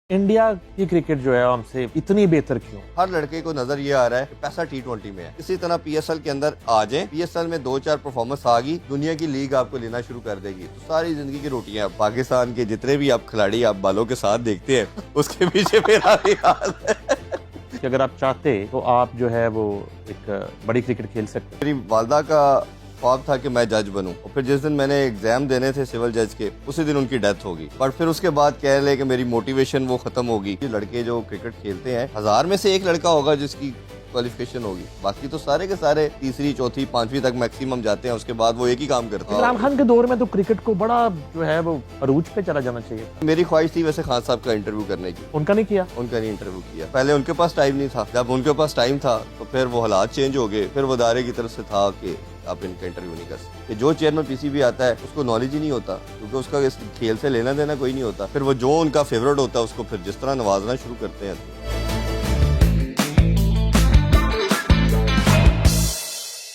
India की cricket जो है हमसे इतनी बेहतर क्यों? हर लड़के को नजर ये आ रहा है कि पैसा T20 में है। इसी तरह PSL के अंदर आ जाए, PSL में 2-4 परफॉर्मेंस आ गई, दुनिया की लीग आपको लेना शुरू कर देगी, तो सारी जिंदगी की रोटियां। पाकिस्तान के जितने भी आप खिलाड़ी आप बालों के साथ देखते हैं उसके पीछे मेरा भी हाल है। कि अगर आप चाहते तो आप जो है वो एक बड़ी क्रिकेट खेल सकते। मेरी वालदा का ख्वाब था कि मैं जज बनूं, और फिर जिस दिन मैंने एग्जाम देने थे सिविल जज के, उसी दिन उनकी डेथ होगी। पर फिर उसके बाद कह ले कि मेरी मोटिवेशन वो खत्म होगी। ये लड़के जो क्रिकेट खेलते हैं, 1000 में से एक लड़का होगा जिसकी क्वालिफिकेशन होगी, बाकी तो सारे के सारे तीसरी चौथी पांचवी तक मैक्सिमम जाते हैं, उसके बाद वो एक ही काम करते हैं। इमरान खान के दौर में तो क्रिकेट को बड़ा जो है वो अरूज पे चला जाना चाहिए। मेरी ख्वाहिश थी वैसे खान साहब का इंटरव्यू करने की, उनका नहीं किया। उनका नहीं इंटरव्यू किया। पहले उनके पास टाइम नहीं था, जब उनके पास टाइम था तो फिर वो हालात चेंज हो गए। फिर वदारे की तरफ से था कि आप इनका इंटरव्यू नहीं कर सकते। जो चेयरमैन PCB आता है उसको नॉलेज ही नहीं होता, क्योंकि उसका इस खेल से लेना देना कोई नहीं होता। फिर वो जो उनका फेवरेट होता है उसको फिर जिस तरह नवाजना शुरू करते हैं।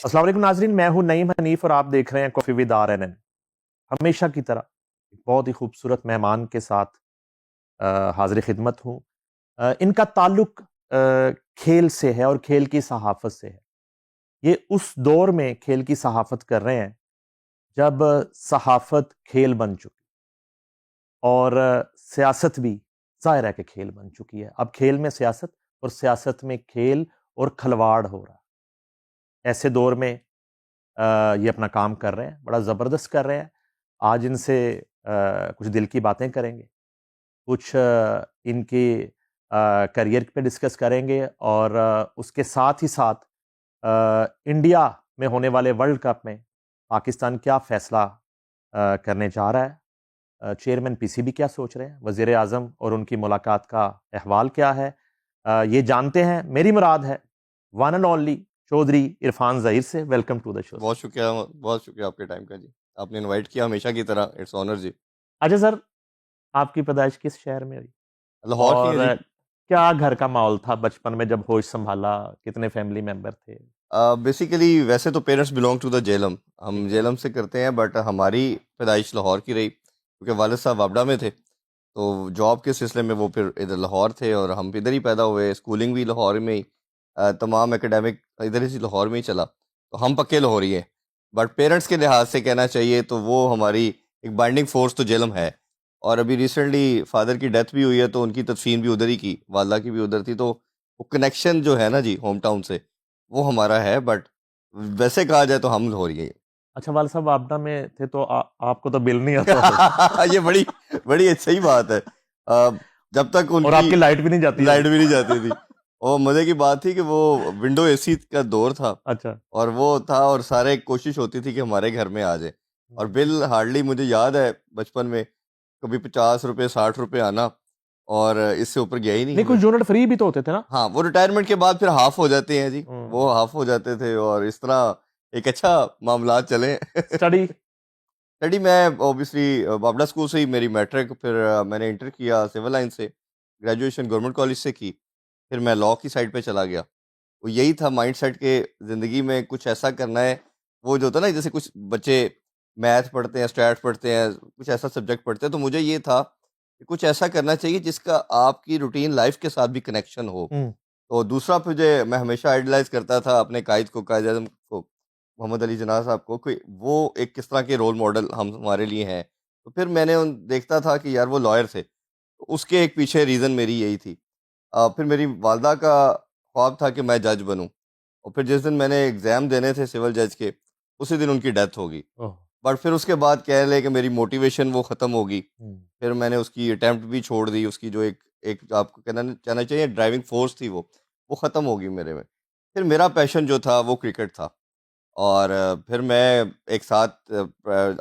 अस्सलाम वालेकुम नाजरीन, मैं हूं नईम हनीफ और आप देख रहे हैं कॉफी विद RNN। हमेशा की तरह एक बहुत ही खूबसूरत मेहमान के साथ हाजिर खिदमत हूं। इनका ताल्लुक खेल से है और खेल की सहाफत से है। ये उस दौर में खेल की सहाफत कर रहे हैं जब सहाफत खेल बन चुकी और सियासत भी ज़ाहिर है कि खेल बन चुकी है। अब खेल में सियासत और सियासत में खेल और खलवाड़ हो रहा है। ऐसे दौर में ये अपना काम कर रहे हैं, बड़ा ज़बरदस्त कर रहे हैं। आज इनसे कुछ दिल की बातें करेंगे, कुछ इनके करियर पे डिस्कस करेंगे और उसके साथ ही साथ इंडिया में होने वाले वर्ल्ड कप में पाकिस्तान क्या फैसला करने जा रहा है, चेयरमैन PCB क्या सोच रहे हैं, वज़ीर आज़म और उनकी मुलाकात का अहवाल क्या है, ये जानते हैं। मेरी मुराद है one and only Chaudhary Irfan Zaheer से। Welcome to the show. बहुत शुक्रिया आपके टाइम का जी, आपने इनवाइट किया हमेशा की तरह। इट्स ऑनर जी। अच्छा सर, आपकी पैदाइश किस शहर में हुई लाहौर की है जी। और क्या घर का माहौल था बचपन में जब होश संभाला? कितने फैमिली मेंबर थे? बेसिकली वैसे तो parents belong to the Jhelum, हम जेलम से करते हैं, बट हमारी पैदाइश लाहौर की रही, क्योंकि वालिद साहब वापडा में थे, तो जॉब के सिलसिले में वो फिर इधर लाहौर थे और हम इधर ही पैदा हुए। स्कूलिंग भी लाहौर में ही, तमाम एकेडमिक इधर ही लाहौर में ही चला, तो हम पक्के लाहौरी हैं। बट पेरेंट्स के लिहाज से कहना चाहिए तो वो हमारी एक बाइंडिंग फोर्स तो जेलम है। और अभी रिसेंटली फादर की डेथ भी हुई है, तो उनकी तदफीन भी उधर ही की, वालदा की भी उधर थी, तो वो कनेक्शन जो है ना जी होम टाउन से, वो हमारा है। बट वैसे कहा जाए तो हम लाहौरी हैं। अच्छा, वाल साहब आपदा में थे तो आपको तो बिल नहीं आता होगा। ये बड़ी बड़ी सही बात है। जब तक और उनकी आपकी लाइट भी नहीं जाती लाइट होगी। भी नहीं जाती थी, और मजे की बात थी कि वो विंडो AC का दौर था, अच्छा। और वो था, और सारे कोशिश होती थी कि हमारे घर में आ जाए, और बिल हार्डली, मुझे याद है बचपन में कभी 50 रुपए 60 रुपए आना, और इससे ऊपर गया ही नहीं, नहीं। कुछ यूनिट फ्री भी तो होते थे ना? हाँ, वो रिटायरमेंट के बाद फिर हाफ हो जाते हैं जी, वो हम्म। हाफ हो जाते थे, और इस तरह एक अच्छा मामला चले। स्टडी? स्टडी मैं ऑब्वियसली बाबड़ा स्कूल से ही मेरी मैट्रिक, फिर मैंने इंटर किया सिविल लाइन से, ग्रेजुएशन गवर्नमेंट कॉलेज से की, फिर मैं लॉ की साइड पे चला गया। वो यही था माइंड सेट के, ज़िंदगी में कुछ ऐसा करना है। वो जो होता है ना, जैसे कुछ बच्चे मैथ पढ़ते हैं, स्टैट पढ़ते हैं, कुछ ऐसा सब्जेक्ट पढ़ते हैं, तो मुझे ये था कि कुछ ऐसा करना चाहिए जिसका आपकी रूटीन लाइफ के साथ भी कनेक्शन हो। हम्म। तो दूसरा मुझे, मैं हमेशा आइडलाइज करता था अपने कायद को, कायद आज़म को, मोहम्मद अली जिन्ना साहब को, कि वो एक किस तरह के रोल मॉडल हम हमारे लिए हैं। तो फिर मैंने उन देखता था कि यार वो लॉयर थे, तो उसके एक पीछे रीज़न मेरी यही थी। फिर मेरी वालदा का ख्वाब था कि मैं जज बनूं, और फिर जिस दिन मैंने एग्ज़ाम देने थे सिविल जज के, उसी दिन उनकी डेथ होगी। ओह। बट फिर उसके बाद कह ले कि मेरी मोटिवेशन वो ख़त्म होगी। हम्म। फिर मैंने उसकी अटेम्प्ट भी छोड़ दी, उसकी जो एक एक आपको कहना कहना चाहिए ड्राइविंग फोर्स थी, वो ख़त्म होगी मेरे में। फिर मेरा पैशन जो था वो क्रिकेट था, और फिर मैं एक साथ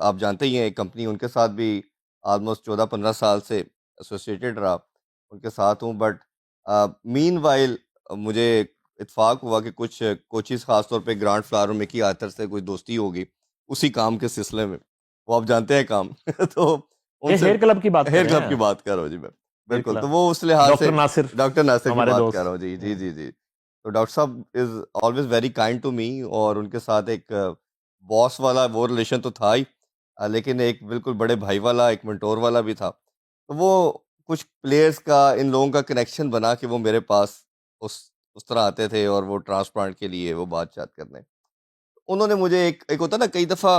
आप जानते ही हैं एक कंपनी, उनके साथ भी ऑलमोस्ट 14-15 साल से एसोसिएटेड रहा, उनके साथ हूँ। बट मीनवाइल मुझे इत्तेफाक हुआ कि कुछ कोचिज़ ख़ास तौर पे ग्रांड फ्लावर और मिकी आर्थर से कोई दोस्ती होगी उसी काम के सिलसिले में, वो आप जानते हैं काम। तो ये उनसे हेयर क्लब की बात कर हेयर रहे क्लब की हैं? बात कर रहा हूँ जी मैं, हेयर बिल्कुल। तो क्लब, वो उस लिहाज से डॉक्टर नासिर डॉक्टर नासिर की हमारे बात कर रहा दोस्त। हूँ जी, जी, जी, जी। तो डॉक्टर साहब is always very kind to me, और उनके साथ एक बॉस वाला वो रिलेशन तो था ही, लेकिन एक बिल्कुल बड़े भाई वाला, एक मेंटोर वाला भी था। तो वो कुछ प्लेयर्स का इन लोगों का कनेक्शन बना कि वो मेरे पास उस तरह आते थे और वो ट्रांसप्लांट के लिए वो बात करने। उन्होंने मुझे एक एक होता है ना, कई दफ़ा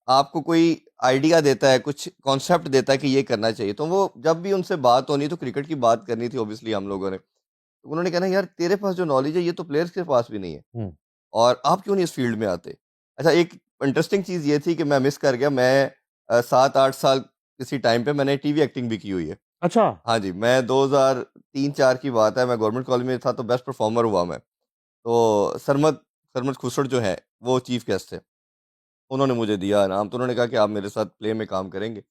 आपको कोई आइडिया देता है, कुछ कॉन्सेप्ट देता है कि ये करना चाहिए, तो वो जब भी उनसे बात होनी तो क्रिकेट की बात करनी थी ऑब्वियसली हम लोगों ने। तो उन्होंने कहना, यार तेरे पास जो नॉलेज है ये तो प्लेयर्स के पास भी नहीं है, हुँ। और आप क्यों नहीं इस फील्ड में आते? अच्छा, एक इंटरेस्टिंग चीज़ ये थी कि मैं मिस कर गया, मैं 7-8 साल किसी टाइम पे मैंने टीवी एक्टिंग भी की हुई है। अच्छा। हाँ जी, मैं 2003-4 की बात है, मैं गवर्नमेंट कॉलेज में था तो बेस्ट परफॉर्मर हुआ मैं। तो सरमद सरमद खुसर जो हैं, वो चीफ गेस्ट थे। उन्होंने मुझे दिया इनाम, तो उन्होंने कहा कि आप मेरे साथ प्ले में काम करेंगे।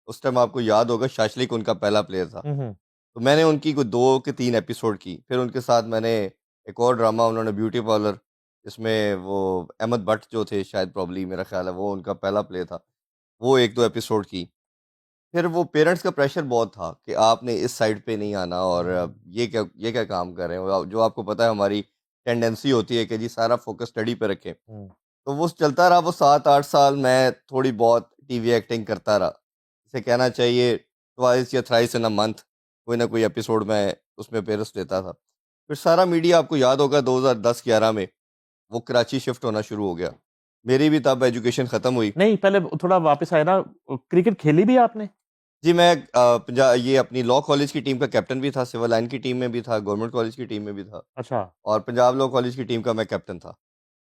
उस टाइम आपको याद होगा शाशलिक उनका पहला प्लेयर था। हुँ, हुँ। तो मैंने उनकी कोई 2 के 3 एपिसोड की। फिर उनके साथ मैंने एक और ड्रामा, उन्होंने ब्यूटी पार्लर, जिसमें वो अहमद बट जो थे, शायद प्रॉब्ली मेरा ख़्याल है वो उनका पहला प्ले था। वो 1-2 एपिसोड की। फिर वो पेरेंट्स का प्रेशर बहुत था कि आपने इस साइड पे नहीं आना, और ये क्या काम कर रहे हो? जो आपको पता है हमारी टेंडेंसी होती है कि जी सारा फ़ोकस स्टडी पे रखें। हुँ। तो वो चलता रहा, वो 7-8 साल मैं थोड़ी बहुत टीवी एक्टिंग करता रहा। इसे कहना चाहिए ट्वाइस या थ्राइस इन अ मंथ कोई ना कोई एपिसोड मैं उसमें अपीयरेंस देता था। फिर सारा मीडिया आपको याद होगा 2010-11 में वो कराची शिफ्ट होना शुरू हो गया। मेरी भी तब एजुकेशन ख़त्म हुई। नहीं, पहले थोड़ा वापस आए ना, क्रिकेट खेली भी आपने? जी, मैं ये अपनी लॉ कॉलेज की टीम का कैप्टन भी था, सिविल लाइन की टीम में भी था, गवर्नमेंट कॉलेज की टीम में भी था, अच्छा। और पंजाब लॉ कॉलेज की टीम का मैं कैप्टन था।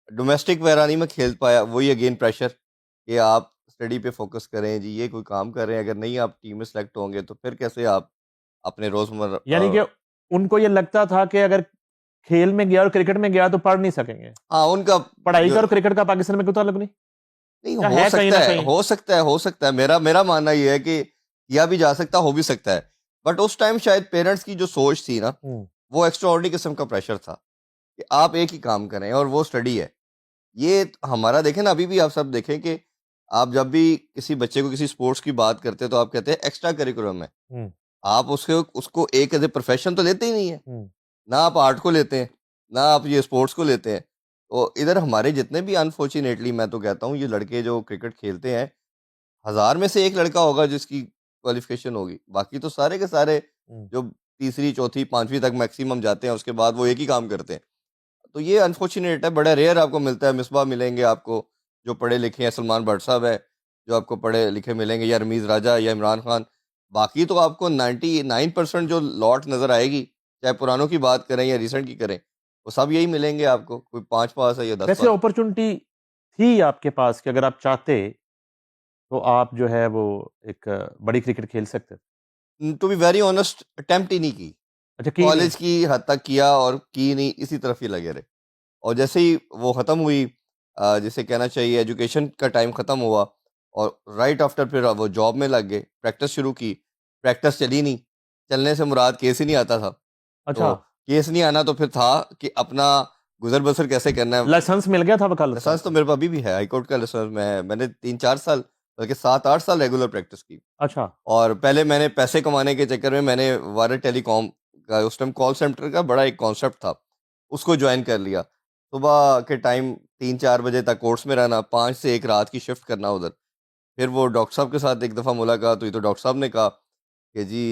डोमेस्टिक वगैरह नहीं मैं खेल पाया, वही अगेन प्रेशर कि आप स्टडी पे फोकस करें जी, ये कोई काम कर रहे हैं, अगर नहीं आप टीम में सेलेक्ट होंगे तो फिर कैसे आप अपने रोजमर्रा यानी कि उनको ये लगता था कि अगर खेल में गया और क्रिकेट में गया तो पढ़ नहीं सकेंगे। हाँ, उनका पढ़ाई जो का और क्रिकेट का पाकिस्तान में कोई ताल्लुक नहीं? नहीं, या हो है कहीं सकता न है, कहीं? हो सकता है, हो सकता है। मेरा मेरा मानना ये है कि किया भी जा सकता, हो भी सकता है। बट उस टाइम शायद पेरेंट्स की जो सोच थी ना, हुँ। वो एक्स्ट्राऑर्डिनरी किस्म का प्रेशर था कि आप एक ही काम करें और वो स्टडी है। ये हमारा देखें ना, अभी भी आप सब देखें कि आप जब भी किसी बच्चे को किसी स्पोर्ट्स की बात करते हैं तो आप कहते हैं एक्स्ट्रा करिकुलम है। हुँ, आप उसको उसको एक एज ए प्रोफेशन तो लेते ही नहीं है। हुँ। ना आप आर्ट को लेते हैं, ना आप ये स्पोर्ट्स को लेते हैं। तो इधर हमारे जितने भी अनफॉर्चुनेटली मैं तो कहता हूँ ये लड़के जो क्रिकेट खेलते हैं, 1000 में से 1 लड़का होगा जिसकी क्वालिफ़िकेशन होगी। बाकी तो सारे के सारे हुँ। जो तीसरी, चौथी, 5वीं तक मैक्सिमम जाते हैं, उसके बाद वो एक ही काम करते हैं। तो ये अनफॉर्चुनेट है, बड़ा रेयर आपको मिलता है। मिसबाह मिलेंगे आपको जो पढ़े लिखे हैं, सलमान भट्ट साहब है जो आपको पढ़े लिखे मिलेंगे, या रमीज़ राजा या इमरान खान। बाकी तो आपको 99% जो लॉट नज़र आएगी, चाहे पुरानों की बात करें या रिसेंट की करें, वो सब यही मिलेंगे आपको। कोई 5 पास है या 10 वैसे पास। अपॉर्च्युनिटी थी आपके पास कि अगर आप चाहते तो आप जो है वो एक बड़ी क्रिकेट खेल सकते थे? To be very honest, attempt ही नहीं की। अच्छा, की नहीं? कॉलेज की हद तक किया और की नहीं, इसी तरफ ही लगे रहे। और जैसे ही वो ख़त्म हुई, जिसे कहना चाहिए एजुकेशन का टाइम ख़त्म हुआ, और राइट आफ्टर फिर वो जॉब में लग गए, प्रैक्टिस शुरू की। प्रैक्टिस चली नहीं, चलने से मुराद केस ही नहीं आता था। अच्छा, तो केस नहीं आना तो फिर था कि अपना गुज़र बसर कैसे करना है। लाइसेंस मिल गया था वकालत का लाइसेंस तो आपको? मेरे पास अभी भी है, हाई कोर्ट का लाइसेंस। मैंने 3-4 साल, बल्कि 7-8 साल रेगुलर प्रैक्टिस की। अच्छा। और पहले मैंने पैसे कमाने के चक्कर में मैंने वायरल टेलीकॉम का, उस टाइम कॉल सेंटर का बड़ा एक कॉन्सेप्ट था, उसको ज्वाइन कर लिया। सुबह के टाइम 3-4 बजे तक कोर्स में रहना, 5 से 1 रात की शिफ्ट करना उधर। फिर वो डॉक्टर साहब के साथ एक दफ़ा मुलाकात हुई, तो डॉक्टर साहब ने कहा कि जी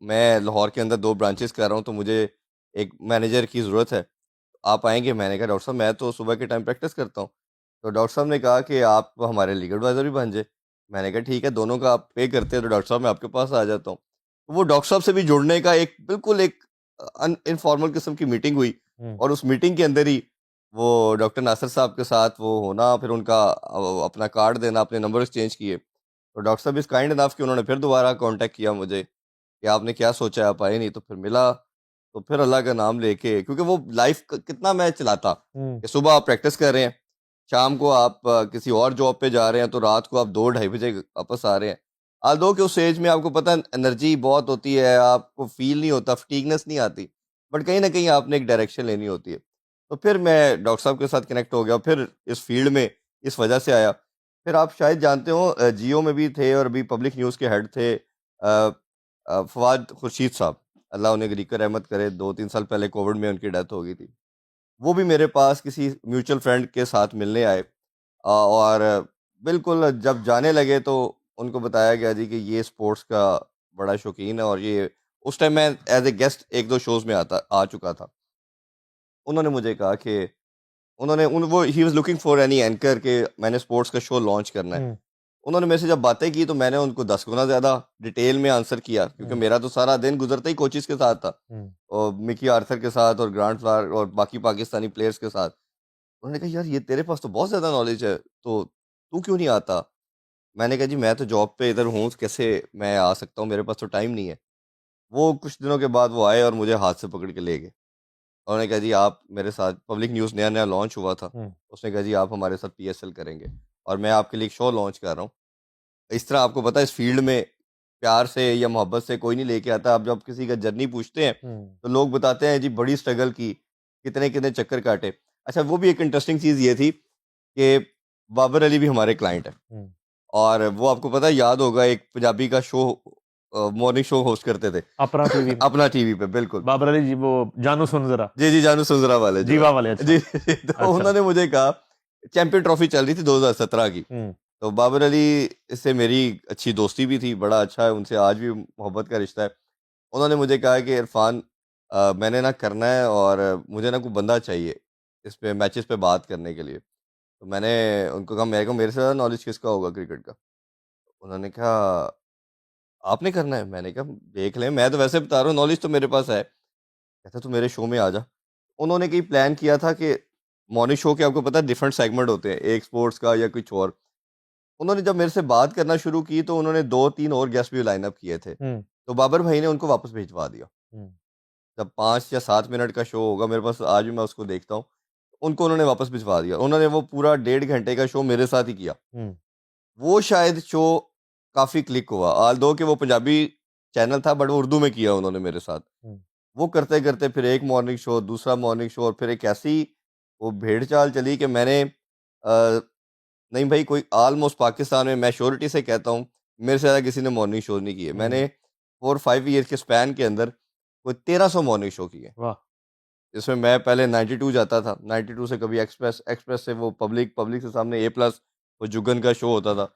मैं लाहौर के अंदर 2 ब्रांचेज़ कर रहा हूँ, तो मुझे एक मैनेजर की ज़रूरत है, आप आएँगे? मैंने कहा डॉक्टर साहब मैं तो सुबह के टाइम प्रैक्टिस करता हूँ। तो डॉक्टर साहब ने कहा कि आप हमारे लीगल एडवाइज़र भी बन जाए। मैंने कहा ठीक है, दोनों का आप पे करते हैं तो डॉक्टर साहब मैं आपके पास आ जाता हूँ। तो वो डॉक्टर साहब से भी जुड़ने का एक बिल्कुल एक इनफॉर्मल किस्म की मीटिंग हुई, हुँ। और उस मीटिंग के अंदर ही वो डॉक्टर नासिर साहब के साथ वो होना, फिर उनका अपना कार्ड देना, अपने नंबर एक्सचेंज किए। तो डॉक्टर साहब इज़ काइंड इनफ कि उन्होंने फिर दोबारा कॉन्टैक्ट किया मुझे कि आपने क्या सोचा है, आप आए नहीं, तो फिर मिला। तो फिर अल्लाह का नाम लेके, क्योंकि वो लाइफ कितना मैं चलाता हुँ। कि सुबह आप प्रैक्टिस कर रहे हैं, शाम को आप किसी और जॉब पे जा रहे हैं, तो रात को आप 2 ढाई बजे वापस आ रहे हैं। ऑल्दो कि उस एज में आपको पता है एनर्जी बहुत होती है, आपको फील नहीं होता, फटीगनेस नहीं आती, बट कहीं न कहीं आपने एक डायरेक्शन लेनी होती है। तो फिर मैं डॉक्टर साहब के साथ कनेक्ट हो गया, फिर इस फील्ड में इस वजह से आया। फिर आप शायद जानते हो जियो में भी थे और अभी पब्लिक न्यूज़ के हेड थे फवाद खुर्शीद साहब, अल्लाह उन्हें गरीकर रहमत करे। 2-3 साल पहले कोविड में उनकी डेथ हो गई थी। वो भी मेरे पास किसी म्यूचुअल फ्रेंड के साथ मिलने आए, और बिल्कुल जब जाने लगे तो उनको बताया गया जी कि ये स्पोर्ट्स का बड़ा शौकीन है, और ये उस टाइम मैं एज ए गेस्ट एक दो शोज में आ चुका था। उन्होंने मुझे कहा कि उन्होंने उन वो he was looking for any anchor के मैंने स्पोर्ट्स का शो लॉन्च करना है। हुँ, उन्होंने मेरे से जब बातें की तो मैंने उनको 10 गुना ज़्यादा डिटेल में आंसर किया, क्योंकि हुँ, मेरा तो सारा दिन गुज़रता ही कोचेज़ के साथ था, हुँ, और मिकी आर्थर के साथ और ग्रांट फ्लावर और बाकी पाकिस्तानी प्लेयर्स के साथ। उन्होंने कहा, "यार, ये तेरे पास तो बहुत ज़्यादा नॉलेज है, तो तू क्यों नहीं आता?" मैंने कहा, "जी, मैं तो जॉब पे इधर हूँ, कैसे मैं आ सकता हूँ? मेरे पास तो टाइम नहीं है।" वो कुछ दिनों के बाद वो आए और मुझे हाथ से पकड़ के ले गए। उन्होंने कहा, "जी, आप मेरे साथ" पब्लिक न्यूज़ नया-नया लॉन्च हुआ था। हुँ, उसने कहा, "जी, आप हमारे साथ पीएसएल करेंगे और मैं आपके लिए एक शो लॉन्च कर रहा हूँ।" इस तरह आपको पता है इस फ़ील्ड में प्यार से या मोहब्बत से कोई नहीं लेके आता। आप जब किसी का जर्नी पूछते हैं, हुँ, तो लोग बताते हैं जी बड़ी स्ट्रगल की, कितने-कितने चक्कर काटे। अच्छा, वो भी एक इंटरेस्टिंग चीज़ ये थी कि बाबर अली भी हमारे क्लाइंट हैं, हुँ। और वो आपको पता है याद होगा एक पंजाबी का शो मॉर्निंग शो होस्ट करते थे। अपना टीवी में, अपना टीवी पे, बिल्कुल। बाबर अली जी वो जानू सुन ज़रा, जी, जी, जानू सुंदरा वाले जो जीवा वाले है। अच्छा, जी, जी, तो अच्छा। उन्होंने मुझे कहा, चैंपियन ट्रॉफी चल रही थी 2017 की। हुँ, तो बाबर अली से मेरी अच्छी दोस्ती भी थी, बड़ा अच्छा है उनसे आज भी मोहब्बत का रिश्ता है। उन्होंने मुझे कहा कि इरफ़ान, मैंने ना करना है और मुझे ना कोई बंदा चाहिए, इस पे मैचेस पे बात करने के लिए। तो मैंने उनको कहा, मेरे से ज़्यादा नॉलेज किसका होगा क्रिकेट का? उन्होंने कहा, आपने करना है? मैंने कहा, देख लें, मैं तो वैसे बता रहा हूँ, नॉलेज तो मेरे पास है। कहता, तू मेरे शो में आ जा। उन्होंने कहीं प्लान किया था कि मॉर्निंग शो के आपको पता है डिफरेंट सेगमेंट होते हैं, एक स्पोर्ट्स का या कुछ और। उन्होंने जब मेरे से बात करना शुरू की तो उन्होंने 2-3 और गेस्ट भी लाइन अप किए थे। हुँ, तो बाबर भाई ने उनको वापस भिजवा दिया। हुँ, जब 5 या 7 मिनट का शो होगा, मेरे पास आज भी मैं उसको देखता हूँ, उनको उन्होंने वापस भिजवा दिया। उन्होंने वो पूरा 1.5 घंटे का शो मेरे साथ ही किया। हुँ, वो शायद शो काफ़ी क्लिक हुआ, ऑल्दो कि वो पंजाबी चैनल था, बट वो उर्दू में किया उन्होंने मेरे साथ। हुँ। वो करते-करते फिर एक मॉर्निंग शो, दूसरा मॉर्निंग शो, और फिर एक ऐसी वो भेड़-चाल चली कि मैंने नहीं भाई, कोई ऑलमोस्ट पाकिस्तान में मैं श्योरिटी से कहता हूँ, मेरे से ज़्यादा किसी ने मॉर्निंग शोज़ नहीं किए। हुँ, मैंने 4-5 ईयर के स्पैन के अंदर कोई 1300 मॉर्निंग शो किए। वाह! जिसमें मैं पहले 92 जाता था, 92 से कभी एक्सप्रेस, एक्सप्रेस से वो पब्लिक, पब्लिक से सामने ए प्लस, वो जुगन का शो होता था।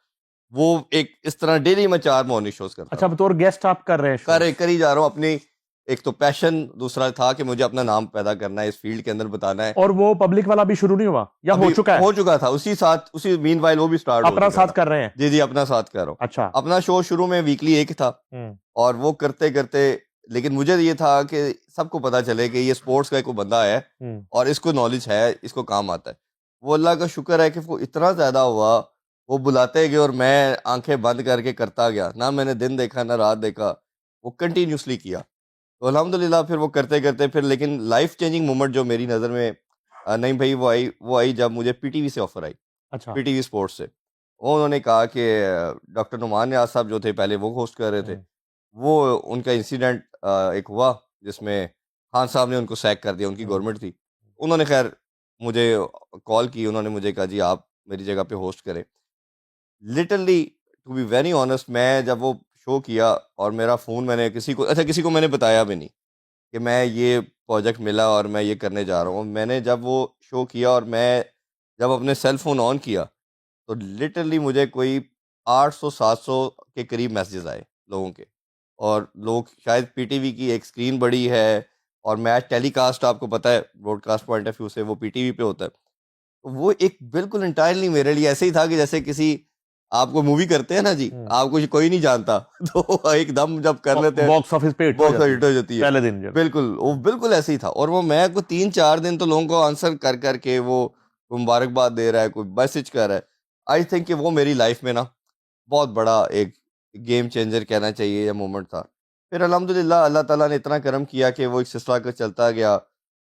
वो एक इस तरह डेली मैं 4 मॉर्निंग शोज़ करता अच्छा था। बतौर गेस्ट आप कर रहे हैं शो? कर ही जा रहा हूँ अपनी, एक तो पैशन, दूसरा था कि मुझे अपना नाम पैदा करना है, इस फ़ील्ड के अंदर बताना है। और वो पब्लिक वाला अभी शुरू नहीं हुआ या हो अभी चुका है? हो चुका था, उसी साथ उसी मीनवाइल वो भी स्टार्ट हो अपना चुका साथ था। कर रहे हैं? जी, जी, अपना साथ कर रहा हूँ। अच्छा। अपना शो शुरू में वीकली एक था, हुँ, और वो करते-करते, लेकिन मुझे ये था कि सबको पता चले कि ये स्पोर्ट्स का कोई बंदा है हुँ, और इसको नॉलेज है, इसको काम आता है। वो अल्लाह का शुक्र है कि वो इतना ज़्यादा हुआ, वो बुलाते गए और मैं आँखें बंद करके करता गया। ना मैंने दिन देखा, ना रात देखा, वो कंटिन्यूअसली किया। तो अल्हम्दुलिल्लाह फिर वो करते-करते फिर, लेकिन लाइफ़ चेंजिंग मोमेंट जो मेरी नज़र में नहीं भई, वो आई जब मुझे पीटीवी से ऑफ़र आई, अच्छा। पीटीवी स्पोर्ट्स से। वो उन्होंने कहा कि डॉक्टर नुमान नियाज़ साहब जो थे पहले वो होस्ट कर रहे थे। हुँ, वो उनका इंसिडेंट एक हुआ जिसमें खान साहब ने उनको सैक कर दिया, उनकी हुँ, गवर्नमेंट थी। उन्होंने ख़ैर मुझे कॉल की, उन्होंने मुझे कहा, जी आप मेरी जगह पे होस्ट करें। Literally, to be very honest, मैं जब वो शो किया और मेरा फ़ोन मैंने किसी को मैंने बताया भी नहीं कि मैं ये प्रोजेक्ट मिला और मैं ये करने जा रहा हूँ। मैंने जब वो शो किया और मैं जब अपने सेल फ़ोन ऑन किया, तो लिटरली मुझे कोई 800-700 के करीब मैसेजेस आए लोगों के, और लोग शायद पीटीवी की एक स्क्रीन बड़ी है, और मैच टेलीकास्ट आपको पता है ब्रॉडकास्ट पॉइंट ऑफ व्यू से वो पीटीवी पे होता है। तो वो एक बिल्कुल एंटायरली मेरे लिए ऐसे ही था कि जैसे किसी, आपको मूवी करते हैं ना जी, हुँ। आपको कोई नहीं जानता तो एकदम जब कर लेते हैं, बॉक्स ऑफिस पे हिट हो बॉक्स जाती हिट है, हो जाती है। पहले दिन जब। बिल्कुल, वो बिल्कुल ऐसे ही था, और वो मैं को 3-4 दिन तो लोगों को आंसर कर के वो मुबारकबाद दे रहा है, कोई मैसेज कर रहा है। आई थिंक कि वो मेरी लाइफ में ना बहुत बड़ा एक गेम चेंजर कहना चाहिए या मोमेंट था। फिर अल्हम्दुलिल्लाह अल्लाह ताला ने इतना करम किया कि वो एक सिलसिला का चलता गया,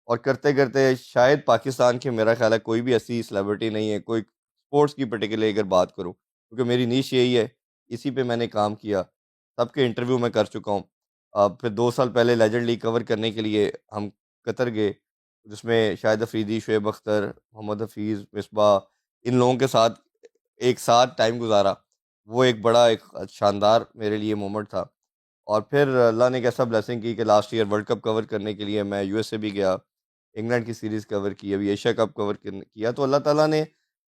और करते-करते शायद पाकिस्तान की, मेरा ख़्याल है कोई भी ऐसी सेलिब्रिटी नहीं है, कोई स्पोर्ट्स की पर्टिकुलरली अगर बात करूँ, क्योंकि मेरी नीश यही है, इसी पे मैंने काम किया। सबके इंटरव्यू मैं कर चुका हूँ। फिर 2 साल पहले लेजेंड लीग कवर करने के लिए हम कतर गए, जिसमें शाहिद अफरीदी, शुएब अख्तर, मोहम्मद हफीज़, मिसबाह, इन लोगों के साथ एक साथ टाइम गुज़ारा। वो एक बड़ा एक शानदार मेरे लिए मोमेंट था। और फिर अल्लाह ने एक ऐसा ब्लेसिंग की कि last year world cup cover करने के लिए मैं यूएसए भी गया, इंग्लैंड की सीरीज़ कवर की, अभी एशिया कप कवर किया। तो अल्लाह ताला ने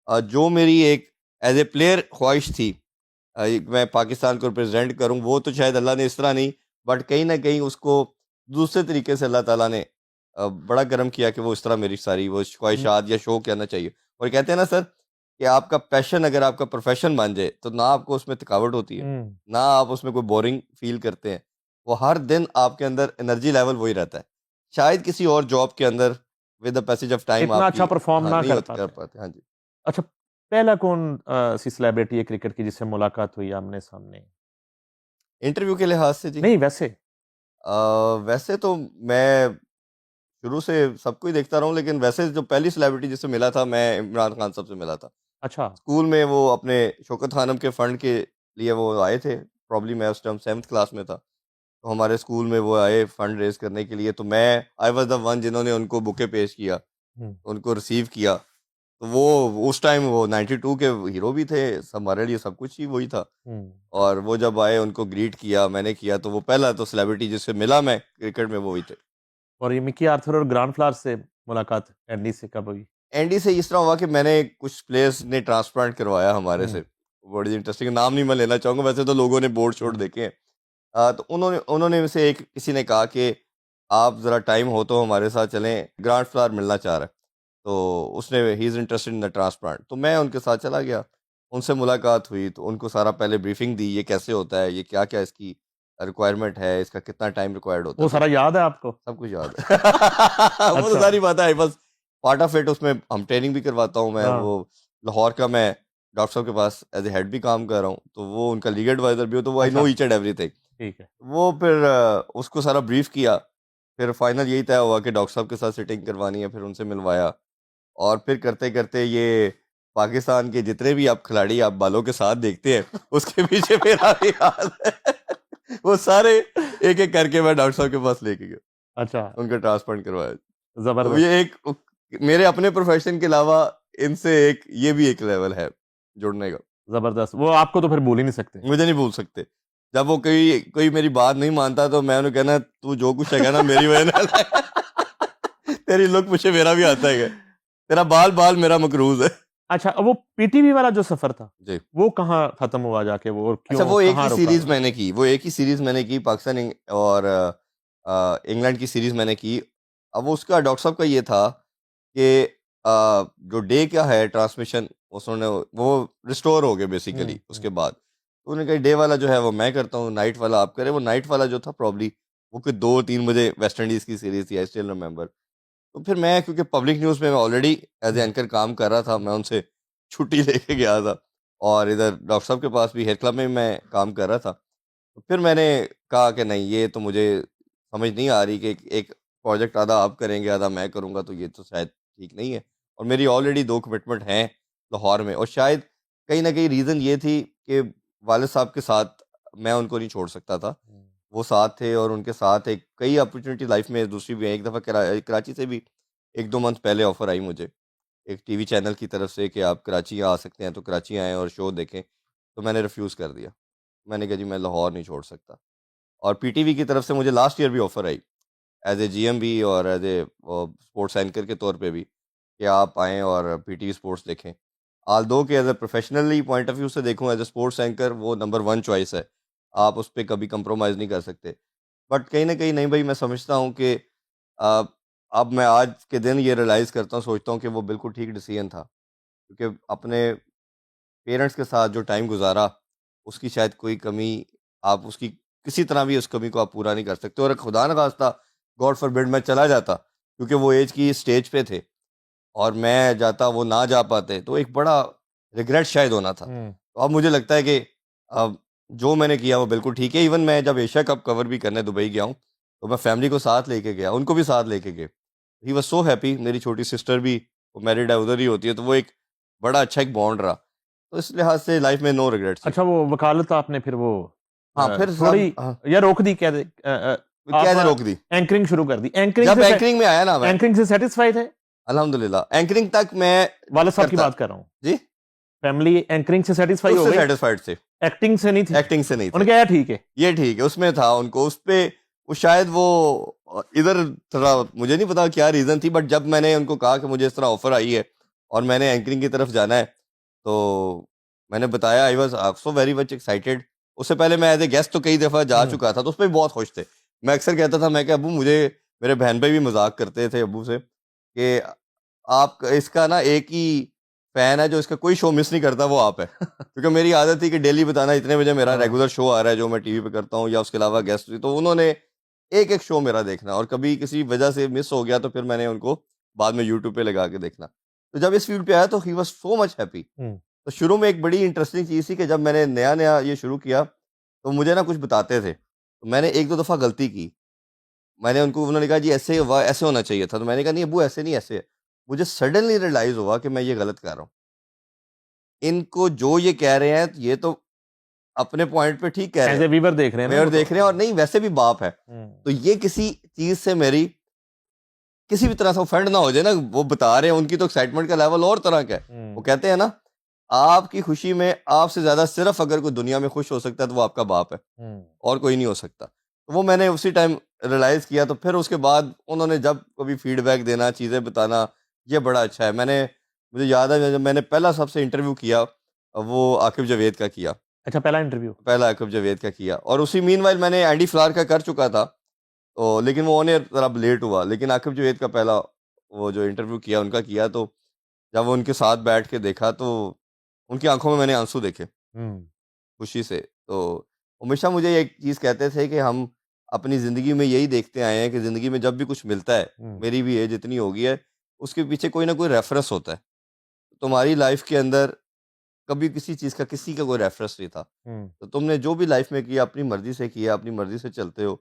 जो मेरी एक एज़ ए प्लेयर ख्वाहिश थी, मैं पाकिस्तान को रिप्रेजेंट करूं, वो तो शायद अल्लाह ने इस तरह नहीं, बट कहीं ना कहीं उसको दूसरे तरीके से अल्लाह ताला ने बड़ा करम किया कि वो इस तरह मेरी सारी वो हम्म, ख्वाहिशात या शौक कहना चाहिए। और कहते हैं ना सर कि आपका पैशन अगर आपका प्रोफेशन बन जाए तो ना आपको उसमें थकावट होती है, हम्म। ना आप उसमें कोई बोरिंग फील करते हैं। वो हर दिन आपके अंदर एनर्जी लेवल वही रहता है। शायद किसी और जॉब के अंदर with the passage of time इतना अच्छा आपकी परफॉर्म हाँ ना नहीं कर होती कर पाते हैं। पाते। हाँ जी। अच्छा, पहला कौन सी सेलिब्रिटी है क्रिकेट की जिससे मुलाकात हुई आमने सामने? इंटरव्यू के लिहाज से जी, नहीं, वैसे। वैसे तो मैं शुरू से सबको ही देखता रहा हूँ, लेकिन वैसे जो पहली सेलिब्रिटी जिससे मिला था, मैं इमरान खान साहब से मिला था। अच्छा। स्कूल में वो अपने शौकत खानम के फंड के लिए वो आए थे। प्रॉब्ली मैं उस टाइम 7th क्लास में था। तो हमारे स्कूल में वो आए फंड रेज़ करने के लिए, तो मैं आई वाज़ द वन जिन्होंने उनको बुके पेश किया, हम्म, उनको रिसीव किया। तो वो उस टाइम वो 92 के हीरो भी थे, सब हमारे लिए सब कुछ ही वही था। हम्म। और वो जब आए उनको ग्रीट किया, मैंने किया, तो वो पहला तो सेलिब्रिटी जिससे मिला मैं क्रिकेट में वो वही थे। और ये मिकी आर्थर और ग्रांड फ्लावर से मुलाकात एंडी से कब हुई? एनडी से इस तरह हुआ कि मैंने कुछ प्लेयर्स ने ट्रांसप्लांट करवाया हमारे हम्म, से। बड़ी इंटरेस्टिंग, नाम नहीं मैं लेना चाहूँगा, वैसे तो लोगों ने बोर्ड शोर्ड हम्म। देखे हैं। तो उन्होंने उन्होंने में से एक किसी ने कहा कि आप ज़रा टाइम हो तो हमारे साथ चलें, ग्रांड फ्लावर मिलना चाह रहा है। तो उसने he is interested in the transplant, तो मैं उनके साथ चला गया। उनसे मुलाकात हुई तो उनको सारा पहले ब्रीफिंग दी, ये कैसे होता है, ये क्या-क्या इसकी रिक्वायरमेंट है, इसका कितना टाइम रिक्वायर्ड होता वो है, सारा याद है आपको? सब कुछ याद है। वो तो अच्छा। सारी बातें आई, बस पार्ट ऑफ इट। उसमें हम ट्रेनिंग भी करवाता हूँ मैं, हाँ। वो लाहौर का मैं डॉक्टर साहब के पास एज़ ए हेड भी काम कर रहा हूँ, तो वो उनका लीगल एडवाइज़र भी हो, तो वो आई अच्छा, नो ईच एंड एवरीथिंग। ठीक है। वो फिर उसको सारा ब्रीफ किया, फिर फाइनल यही तय हुआ कि डॉक्टर साहब के साथ सिटिंग करवानी है, फिर उनसे मिलवाया। और फिर करते-करते ये पाकिस्तान के जितने भी आप खिलाड़ी आप बालों के साथ देखते हैं, उसके पीछे मेरा भी हाल है। वो सारे एक-एक करके मैं डॉक्टर साहब के पास लेके गया, अच्छा, उनका ट्रांसप्लांट करवाया। तो जबरदस्त। ये एक मेरे अपने प्रोफ़ेशन के अलावा इनसे एक ये भी एक लेवल है जुड़ने का। जबरदस्त, वो आपको तो फिर भूल ही नहीं सकते। मुझे नहीं भूल सकते। जब वो कोई कोई मेरी बात नहीं मानता तो मैं उन्हें कहना, तू जो कुछ है ना मेरी वजह नाल है। तेरी लुक पीछे मेरा भी आता है। तेरा बाल-बाल मेरा मकरूज़ है। अच्छा, वो पीटीवी वाला जो सफर था, जी। वो कहाँ खत्म हुआ जाके, वो और अच्छा, क्यों, वो एक कहाँ ही रुका सीरीज़ वो? मैंने की, वो एक ही सीरीज़ मैंने की, पाकिस्तान और इंग्लैंड की सीरीज़ मैंने की। अब वो उसका डॉक्टर साहब का ये था कि जो डे का है ट्रांसमिशन, उसने वो रिस्टोर हो गए बेसिकली उसके बाद। तो उन्होंने कहा डे वाला जो है वो मैं करता हूँ, नाइट वाला आप करें। वो नाइट वाला जो था प्रॉब्ली वो कोई 2-3 बजे वेस्ट इंडीज़ की सीरीज़ थी, आई स्टिल रिमेंबर। तो फिर मैं क्योंकि पब्लिक न्यूज़ में मैं already as a hmm, anchor काम कर रहा था, मैं उनसे छुट्टी लेके गया था और इधर डॉक्टर साहब के पास भी हेयर क्लब में मैं काम कर रहा था। तो फिर मैंने कहा कि नहीं, ये तो मुझे समझ नहीं आ रही कि एक प्रोजेक्ट आधा आप करेंगे, आधा मैं करूँगा, तो ये तो शायद ठीक नहीं है। और मेरी ऑलरेडी 2 कमिटमेंट हैं लाहौर में, और शायद कहीं न कहीं रीज़न ये थी कि वालिद साहब के साथ मैं उनको नहीं छोड़ सकता था। हुँ। वो साथ थे और उनके साथ एक कई अपॉर्च्युनिटी लाइफ़ में दूसरी भी हैं। एक दफ़ा कराची से भी 1-2 मंथ पहले ऑफ़र आई मुझे, एक टीवी चैनल की तरफ से कि आप कराची आ सकते हैं, तो कराची आएँ और शो देखें। तो मैंने रिफ्यूज़ कर दिया। मैंने कहा जी मैं लाहौर नहीं छोड़ सकता। और पीटीवी की तरफ से मुझे लास्ट ईयर भी offer I as a GM भी और एज़ ए स्पोर्ट्स एंकर के तौर पे भी, कि आप आएँ और पीटीवी स्पोर्ट्स देखें। ऑल्दो कि as a professionally point of view से देखूँ, एज़ अ स्पोर्ट्स एंकर वो नंबर 1 चॉइस है। आप उस पे कभी कंप्रोमाइज़ नहीं कर सकते। बट कहीं न कहीं नहीं भई, मैं समझता हूँ कि अ, अब मैं आज के दिन ये रियलाइज़ करता हूँ, सोचता हूँ कि वो बिल्कुल ठीक डिसीज़न था। क्योंकि अपने पेरेंट्स के साथ जो टाइम गुज़ारा, उसकी शायद कोई कमी आप उसकी किसी तरह भी उस कमी को आप पूरा नहीं कर सकते। और खुदा न ख़ास्ता, गॉड फ़ॉरबिड, मैं चला जाता, क्योंकि वो एज की स्टेज पे थे और मैं जाता, वो ना जा पाते, तो एक बड़ा रिग्रेट शायद होना था। हुँ। तो अब मुझे लगता है कि जो मैंने किया वो बिल्कुल ठीक है। इवन मैं जब एशिया कप कवर भी करने दुबई गया हूँ, तो मैं फैमिली को साथ लेके गया, उनको भी साथ लेके गए। He was so happy. मेरी छोटी सिस्टर भी, वो मैरिड है, उधर ही होती है, तो वो एक बड़ा अच्छा एक बॉन्ड रहा। तो इस लिहाज से लाइफ़ में नो रिग्रेट्स जी। अच्छा, वो वकालत आपने फिर वो हाँ, फिर सब छोड़ी या रोक दी, क्या आप कैसे रोक दी? एंकरिंग शुरू कर दी? जब एंकरिंग में आया ना मैं, एंकरिंग से सैटिस्फाई थे? अल्हम्दुलिल्लाह, एंकरिंग तक मैं वालिद साहब की करता। बात कर रहा हूँ। जी, फैमिली एंकरिंग से सैटिस्फाई हो उससे गई? सैटिस्फाइड थे, एक्टिंग से नहीं थी? एक्टिंग से नहीं थे। उन्होंने कहा यार ठीक है। ये ठीक है, उसमें था उनको, उस पे वो शायद वो इधर थोड़ा, मुझे नहीं पता क्या रीज़न थी, बट जब मैंने उनको कहा कि मुझे इस तरह ऑफ़र आई है और मैंने एंकरिंग की तरफ जाना है, तो मैंने बताया I was so very much excited. उससे पहले मैं एज ए गेस्ट तो कई दफ़ा जा चुका था, तो उसमें भी बहुत खुश थे। मैं अक्सर कहता था, मैं कि अब्बू मुझे, मेरे बहन भाई भी मजाक करते थे अब्बू से कि आप इसका ना एक ही फैन है जो इसका कोई शो मिस नहीं करता, वो आप है। क्योंकि मेरी आदत थी कि डेली बताना इतने बजे मेरा हाँ। रेगुलर शो आ रहा है जो मैं टीवी पे करता हूँ, या उसके अलावा गेस्ट भी, तो उन्होंने एक एक शो मेरा देखना, और कभी किसी वजह से मिस हो गया तो फिर मैंने उनको बाद में यूट्यूब पे लगा के देखना। तो जब इस फील्ड पे आया तो he was so much happy. Hmm, तो शुरू में एक बड़ी इंटरेस्टिंग चीज़ थी कि जब मैंने नया नया ये शुरू किया, तो मुझे ना कुछ बताते थे, तो मैंने एक दो दफ़ा गलती की। मैंने उनको, उन्होंने कहा जी ऐसे हुआ, ऐसे होना चाहिए था, तो मैंने कहा नहीं अब्बू ऐसे नहीं, ऐसे है। मुझे सडनली रियलाइज हुआ कि मैं ये गलत कर रहा हूँ। इनको जो ये कह रहे हैं ये तो अपने पॉइंट पे ठीक कह रहे एज ए हैं, वीवर देख रहे हैं ना वेयर वो तो। देख रहे हैं, और नहीं वैसे भी बाप है। हम्म, तो ये किसी चीज़ से मेरी किसी भी तरह से ऑफेंड ना हो जाए ना, वो बता रहे हैं, उनकी तो एक्साइटमेंट का लेवल और तरह का है। वो कहते हैं ना, आपकी खुशी में आपसे ज़्यादा सिर्फ अगर कोई दुनिया में खुश हो सकता है तो वो आपका बाप है, हम्म, और कोई नहीं हो सकता। तो वो मैंने उसी टाइम रियलाइज़ किया, तो फिर उसके बाद उन्होंने जब कभी फीडबैक देना, चीज़ें बताना, ये बड़ा अच्छा है। मुझे याद है जब मैंने पहला सबसे इंटरव्यू किया, वो आकिब जावेद का किया। अच्छा, पहला इंटरव्यू। पहला आकिब जावेद का किया, और उसी मीनवाइल मैंने एंडी फ्लावर का कर चुका था, तो लेकिन वो ऑन एयर ज़रा लेट हुआ। लेकिन आकिब जावेद का पहला वो जो इंटरव्यू किया उनका किया, तो जब वो उनके साथ बैठ के देखा तो उनकी आँखों में मैंने आंसू देखे, हम्म, खुशी से। तो हमेशा मुझे एक चीज़ कहते थे कि हम अपनी ज़िंदगी में यही देखते आए हैं कि ज़िंदगी में जब भी कुछ मिलता है, हम्म, मेरी भी एज इतनी हो गई है, उसके पीछे कोई ना कोई रेफ़रेंस होता है। तुम्हारी लाइफ़ के अंदर कभी किसी चीज़ का, किसी का कोई रेफ़रेंस नहीं था। हम्म, तो तुमने जो भी लाइफ़ में किया अपनी मर्ज़ी से किया, अपनी मर्ज़ी से चलते हो।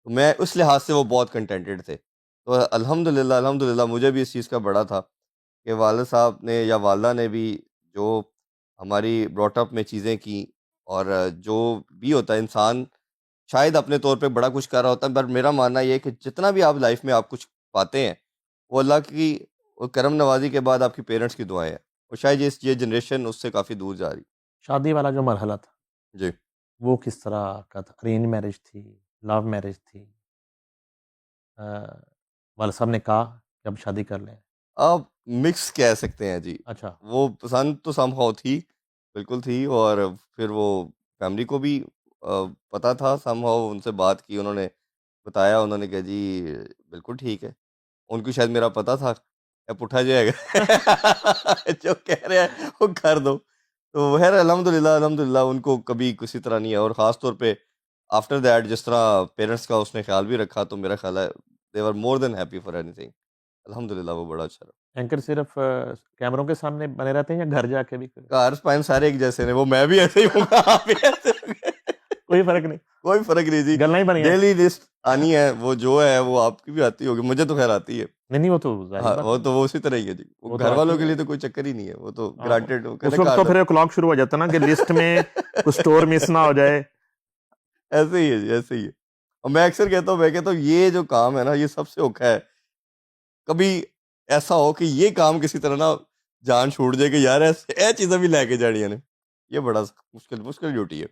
तो मैं उस लिहाज से वो बहुत कंटेंटेड थे। तो अल्हम्दुलिल्लाह, अल्हम्दुलिल्लाह मुझे भी इस चीज़ का बड़ा था कि वालिद साहब ने या वालिदा ने भी जो हमारी ब्रॉट अप में चीज़ें की, और जो भी होता है इंसान शायद अपने तौर पे बड़ा कुछ कर रहा होता है, पर मेरा मानना ये है कि जितना भी आप लाइफ़ में आप कुछ पाते हैं, वो अल्लाह की वो करम नवाज़ी के बाद आपके पेरेंट्स की दुआएँ हैं। और शायद ये जनरेशन उससे काफ़ी दूर जा रही। शादी वाला जो मरहला था जी। वो किस तरह का था? अरेंज मैरिज थी, लव मैरिज थी? अ, वाला साहब ने कहा कि अब शादी कर लें? आप मिक्स कह सकते हैं जी। अच्छा। वो पसंद तो समहाउ थी, बिल्कुल थी, और फिर वो फैमिली को भी पता था समहाउ, उनसे बात की, उन्होंने बताया, उन्होंने कहा जी बिल्कुल ठीक है। उनको शायद मेरा पता था, "ए पुट्ठा जाएगा जो कह रहे हैं वो कर दो।" तो ख़ैर अल्हम्दुलिल्लाह, अल्हम्दुलिल्लाह उनको कभी किसी तरह नहीं है, और ख़ास तौर पे आफ्टर दैट जिस तरह पेरेंट्स का उसने ख़्याल भी रखा, तो मेरा ख़्याल है they were more than happy for anything. अल्हम्दुलिल्लाह वो बड़ा अच्छा रहा। एंकर सिर्फ कैमरों के सामने बने रहते हैं या घर जाके भी कार स्पाइन सारे एक जैसे ने, वो मैं भी ऐसे ही हूँ, आप भी ऐसे होंगे। कोई फर्क नहीं? कोई फ़र्क नहीं जी। गल्लां ही बनियां? डेली लिस्ट आनी है, वो जो है वो आपकी भी आती होगी, मुझे तो ख़ैर आती है। नहीं, नहीं, वो तो ज़ाहिर हाँ, बात वो है। तो वो उसी तरह ही है जी। वो वो तो घर आती वालों है। के लिए तो कोई चक्कर ही नहीं है, वो तो हाँ, ग्रांटेड, वो उस कहते वक़्त तो घर फिर क्लॉक शुरू हो जाता है ना कि लिस्ट में कुछ स्टोर मिस ना हो जाए। ऐसे ही है जी, ऐसे ही है। और मैं कहता हूँ ये जो काम है ना, ये सबसे औखा है। कभी ऐसा हो कि ये काम किसी तरह ना जान छूट जाए कि यार ऐसे ये चीज़ां भी लेके जानियां ने। ये बड़ा मुश्किल मुश्किल ड्यूटी है।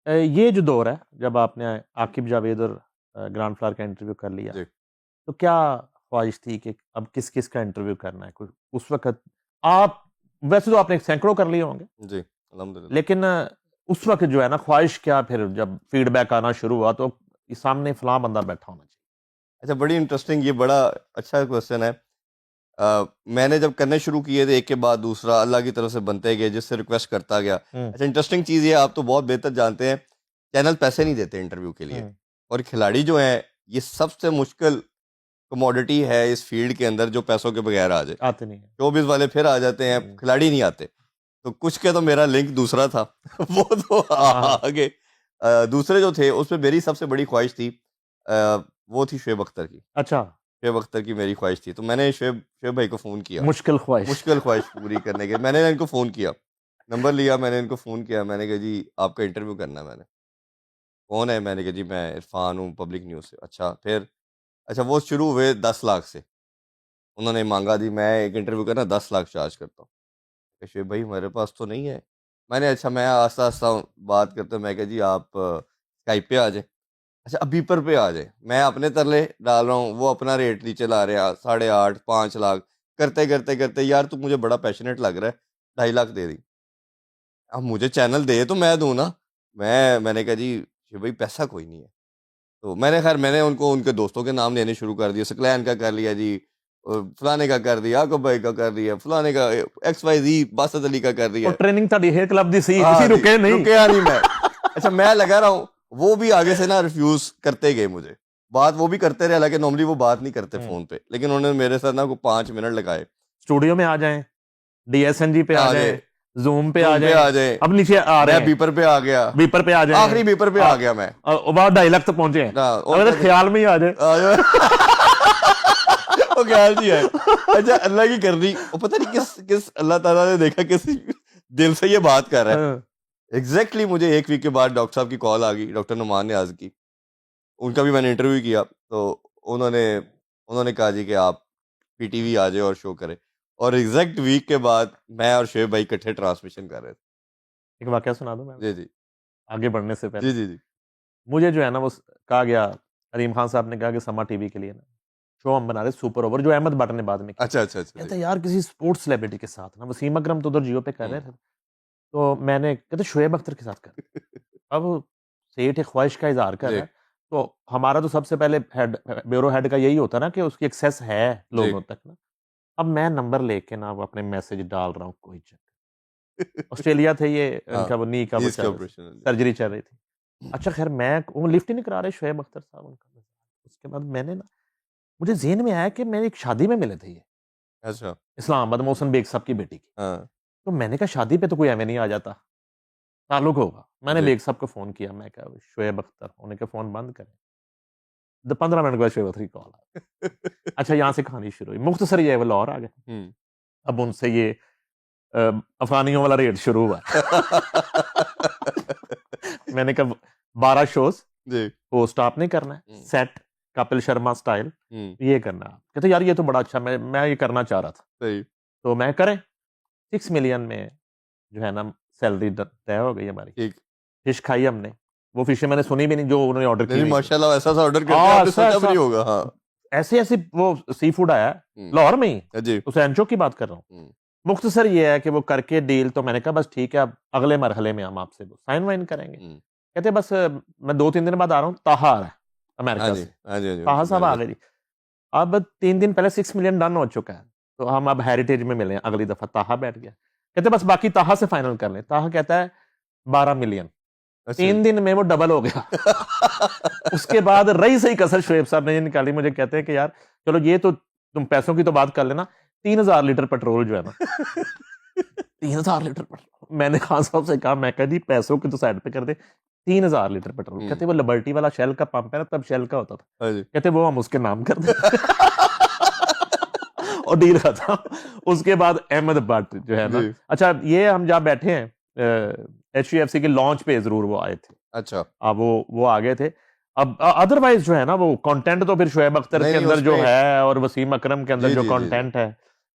ये जो दौर है, जब आपने आकिब जावेद और ग्रांड फ्लोर का इंटरव्यू कर लिया, जी, तो क्या ख्वाहिश थी कि अब किस-किस का इंटरव्यू करना है? कोई उस वक़्त आप वैसे तो आपने सैकड़ों कर लिए होंगे, जी, अल्हम्दुलिल्लाह। लेकिन उस वक़्त जो है ना ख्वाहिश क्या, फिर जब फीडबैक आना शुरू हुआ तो सामने फलाँ बंदा बैठा होना चाहिए? अच्छा, बड़ी इंटरेस्टिंग, ये बड़ा अच्छा क्वेश्चन है। मैंने जब करने शुरू किए थे एक के बाद दूसरा अल्लाह की तरफ से बनते गए, जिससे रिक्वेस्ट करता गया। हुँ, अच्छा, इंटरेस्टिंग चीज़ ये आप तो बहुत बेहतर जानते हैं, चैनल पैसे नहीं देते इंटरव्यू के लिए, हुँ, और खिलाड़ी जो हैं ये सबसे मुश्किल कमोडिटी है इस फील्ड के अंदर जो पैसों के बगैर आ जाए। आते नहीं हैं। शोबिज़ वाले फिर आ जाते हैं, हुँ, खिलाड़ी नहीं आते। तो कुछ के तो मेरा लिंक दूसरा था वो तो हाँ, हाँ। आगे दूसरे जो थे उसमें मेरी सबसे बड़ी ख्वाहिश थी, वो थी शुएब अख्तर की। अच्छा, शुएब अख्तर की मेरी ख्वाहिश थी, तो मैंने शुएब शुएब भाई को फ़ोन किया, मुश्किल ख्वाहिश। मुश्किल ख्वाहिश पूरी करने के मैंने इनको फ़ोन किया, नंबर लिया, मैंने इनको फ़ोन किया, मैंने कहा जी आपका इंटरव्यू करना है मैंने। कौन है? मैंने कहा जी मैं इरफ़ान हूँ पब्लिक न्यूज़ से। अच्छा फिर? अच्छा वो शुरू हुए 10 लाख से। उन्होंने माँगा जी मैं एक इंटरव्यू का ना 10 लाख चार्ज करता हूँ। शुएब भाई हमारे पास तो नहीं है। मैंने अच्छा मैं आस्ता-आस्ता बात करते हुए मैं कहा जी आप स्काइप पे आ जाएँ। अच्छा अब बीपर पे आ जाएँ। मैं अपने तरले डाल रहा हूँ, वो अपना रेट नीचे ला रहे हैं 8.5 5 लाख करते, करते, करते यार तू मुझे बड़ा पैशनेट लग रहा है, 2.5 लाख दे दी। अब मुझे चैनल दे तो मैं दूं ना। मैंने कहा जी भाई पैसा कोई नहीं है। तो मैंने उनको उनके दोस्तों के नाम लेने शुरू कर दिए। सकलैन का कर लिया जी, फलाने का कर दिया, याकूब भाई का कर दिया, फलाने का XYZ बासत अली का कर दिया। ਉਹ ਟ੍ਰੇਨਿੰਗ ਤੁਹਾਡੀ ਹੇਅਰ ਕਲੱਬ ਦੀ ਸੀ, हाँ ਤੁਸੀਂ जी, ਰੁਕੇ नहीं। रुके नहीं मैं। अच्छा मैं लगा रहा हूँ, वो भी आगे से ना रिफ्यूज करते गए मुझे। बात वो भी करते रहे, हालांकि नॉर्मली वो बात नहीं करते फोन पे, लेकिन उन्होंने मेरे साथ ना को 5 मिनट लगाए। स्टूडियो में आ जाएं, DSNG पे आ आ जाएं, जाए, जूम पे आ Zoom पे जाएं, आ जाए, अब नीचे आ रहे मैं हैं, बीपर पे आ गया, बीपर पे आ जाएं, आखिरी बीपर पे आ गया मैं। और बाद 2.5 लाख तक पहुंचे हैं। हाँ, और अगर ख्याल में ही आ जाए वो ख्याल नहीं है। अच्छा अल्लाह की कर दी, वो पता नहीं किस अल्लाह ताला ने देखा किस दिल से ये बात कर रहा है। हाँ, एग्जैक्टली मुझे 1 वीक के बाद डॉक्टर साहब की कॉल आ गई, डॉक्टर नुमान न्याज की। उनका भी मैंने इंटरव्यू किया, तो उन्होंने कहा जी कि आप PTV आ जाए और शो करें। और एग्जैक्ट वीक के बाद मैं और शोएब भाई इकट्ठे ट्रांसमिशन कर रहे थे। एक वाकया सुना दूं मैं जी जी आगे बढ़ने से जी पहले। जी जी मुझे जो है ना वो कहा गया, अलीम खान साहब ने कहा कि समा टीवी के लिए ना शो हम बना रहे सुपर ओवर, जो अहमद भट्ट ने बाद में किया। अच्छा अच्छा अच्छा कहते जी। यार किसी स्पोर्ट्स सेलिब्रिटी के साथ ना, वसीम अकरम तो उधर जियो पे कर रहे हम्म, थे, तो मैंने कहते शोएब अख्तर के साथ कर। अब सेठ एक ख्वाहिश का इजहार कर जी रहा है, तो हमारा तो सबसे पहले हेड ब्यूरो हेड का यही होता ना कि उसकी एक्सेस है जी लोगों तक ना। अब मैं नंबर लेके ना वो अपने मैसेज डाल रहा हूँ, कोई चक्कर। ऑस्ट्रेलिया थे ये, हाँ उनका वो नी का वो नीज के चल ऑपरेशन। सर्जरी चल रही थी। अच्छा खैर मैं वो लिफ्ट ही नहीं करा रहे शोएब अख्तर साहब उनका। उसके बाद मैंने ना, मुझे ज़हन में आया कि मैंने एक शादी में मिले थे ये, अच्छा इस्लामाबाद मोहसिन बेग साहब की बेटी की। हाँ तो मैंने कहा शादी पे तो कोई एवे नहीं आ जाता, ताल्लुक होगा। मैंने जी बेग साहब को फ़ोन किया, मैं कहा शोएब अख्तर, उन्होंने कहा फ़ोन बंद करें। 15 मिनट के बाद शोएब अख्तर की कॉल आ गई। अच्छा यहाँ से कहानी शुरू हुई। मुख्तसर ये है वो लाहौर आ गए। हम्म अब उनसे ये अफगानियों वाला रेट शुरू हुआ। मैंने कहा 12 शोज़ जी होस्ट आपने करना है, सेट कपिल शर्मा स्टाइल ये करना है। कहते यार ये तो बड़ा अच्छा, मैं ये करना चाह रहा था। सही तो मैं करें 6 मिलियन में जो है ना सैलरी तय हो गई हमारी। ठीक। फिश खाई हमने, वो फिशें मैंने सुनी भी नहीं जो उन्होंने ऑर्डर की नहीं हुई थी। माशाल्लाह ऐसा सा ऑर्डर करते हैं, हाँ, आपने ऐसा सोचा भी ऐसा नहीं होगा। हाँ ऐसे ऐसे वो सी फूड आया लाहौर में ही, जी उस एनचो की बात कर रहा हूँ। मुख्तसर ये है कि वो करके डील, तो मैंने कहा बस ठीक है, अब अगले मरहले में हम आपसे साइन वाइन करेंगे। कहते बस मैं 2-3 दिन बाद आ रहा हूँ। ताहा आ रहा है हाँ अमेरिका जी से, हाँ जी हाँ जी ताहा उनकी साहब आ मैनेजर। गए जी। अब 3 दिन पहले 6 मिलियन डन हो चुका है, तो हम अब हेरिटेज में मिले हैं अगली दफा। ताहा बैठ गया, कहते बस बाकी ताहा से फाइनल कर लें। ताहा कहता है 12 मिलियन। अच्छा 3 दिन में वो डबल हो गया। उसके बाद रही सही कसर शोएब साहब ने ये निकाली, मुझे कहते हैं कि यार चलो ये तो तुम पैसों की तो बात कर लेना, 3000 लीटर पेट्रोल जो है ना 3000 लीटर पेट्रोल। मैंने खान साहब से कहा, मैं कहा जी पैसों की तो साइड पे कर दे, 3000 लीटर पेट्रोल। कहते वो लिबर्टी वाला शेल का पंप है ना, तब शेल का होता था। हाँ जी कहते वो हम उसके नाम कर दे। और डील खत्म। उसके बाद अहमद भट्ट जो है ना, जी अच्छा ये हम जहाँ बैठे हैं HUFC के लॉन्च पे जरूर वो आए थे। अच्छा अब वो आ गए थे। अब अदरवाइज जो है ना वो कंटेंट तो फिर शोएब अख्तर नहीं के नहीं अंदर जो उसमें है और वसीम अकरम के अंदर जी जो जी जी जी कंटेंट है,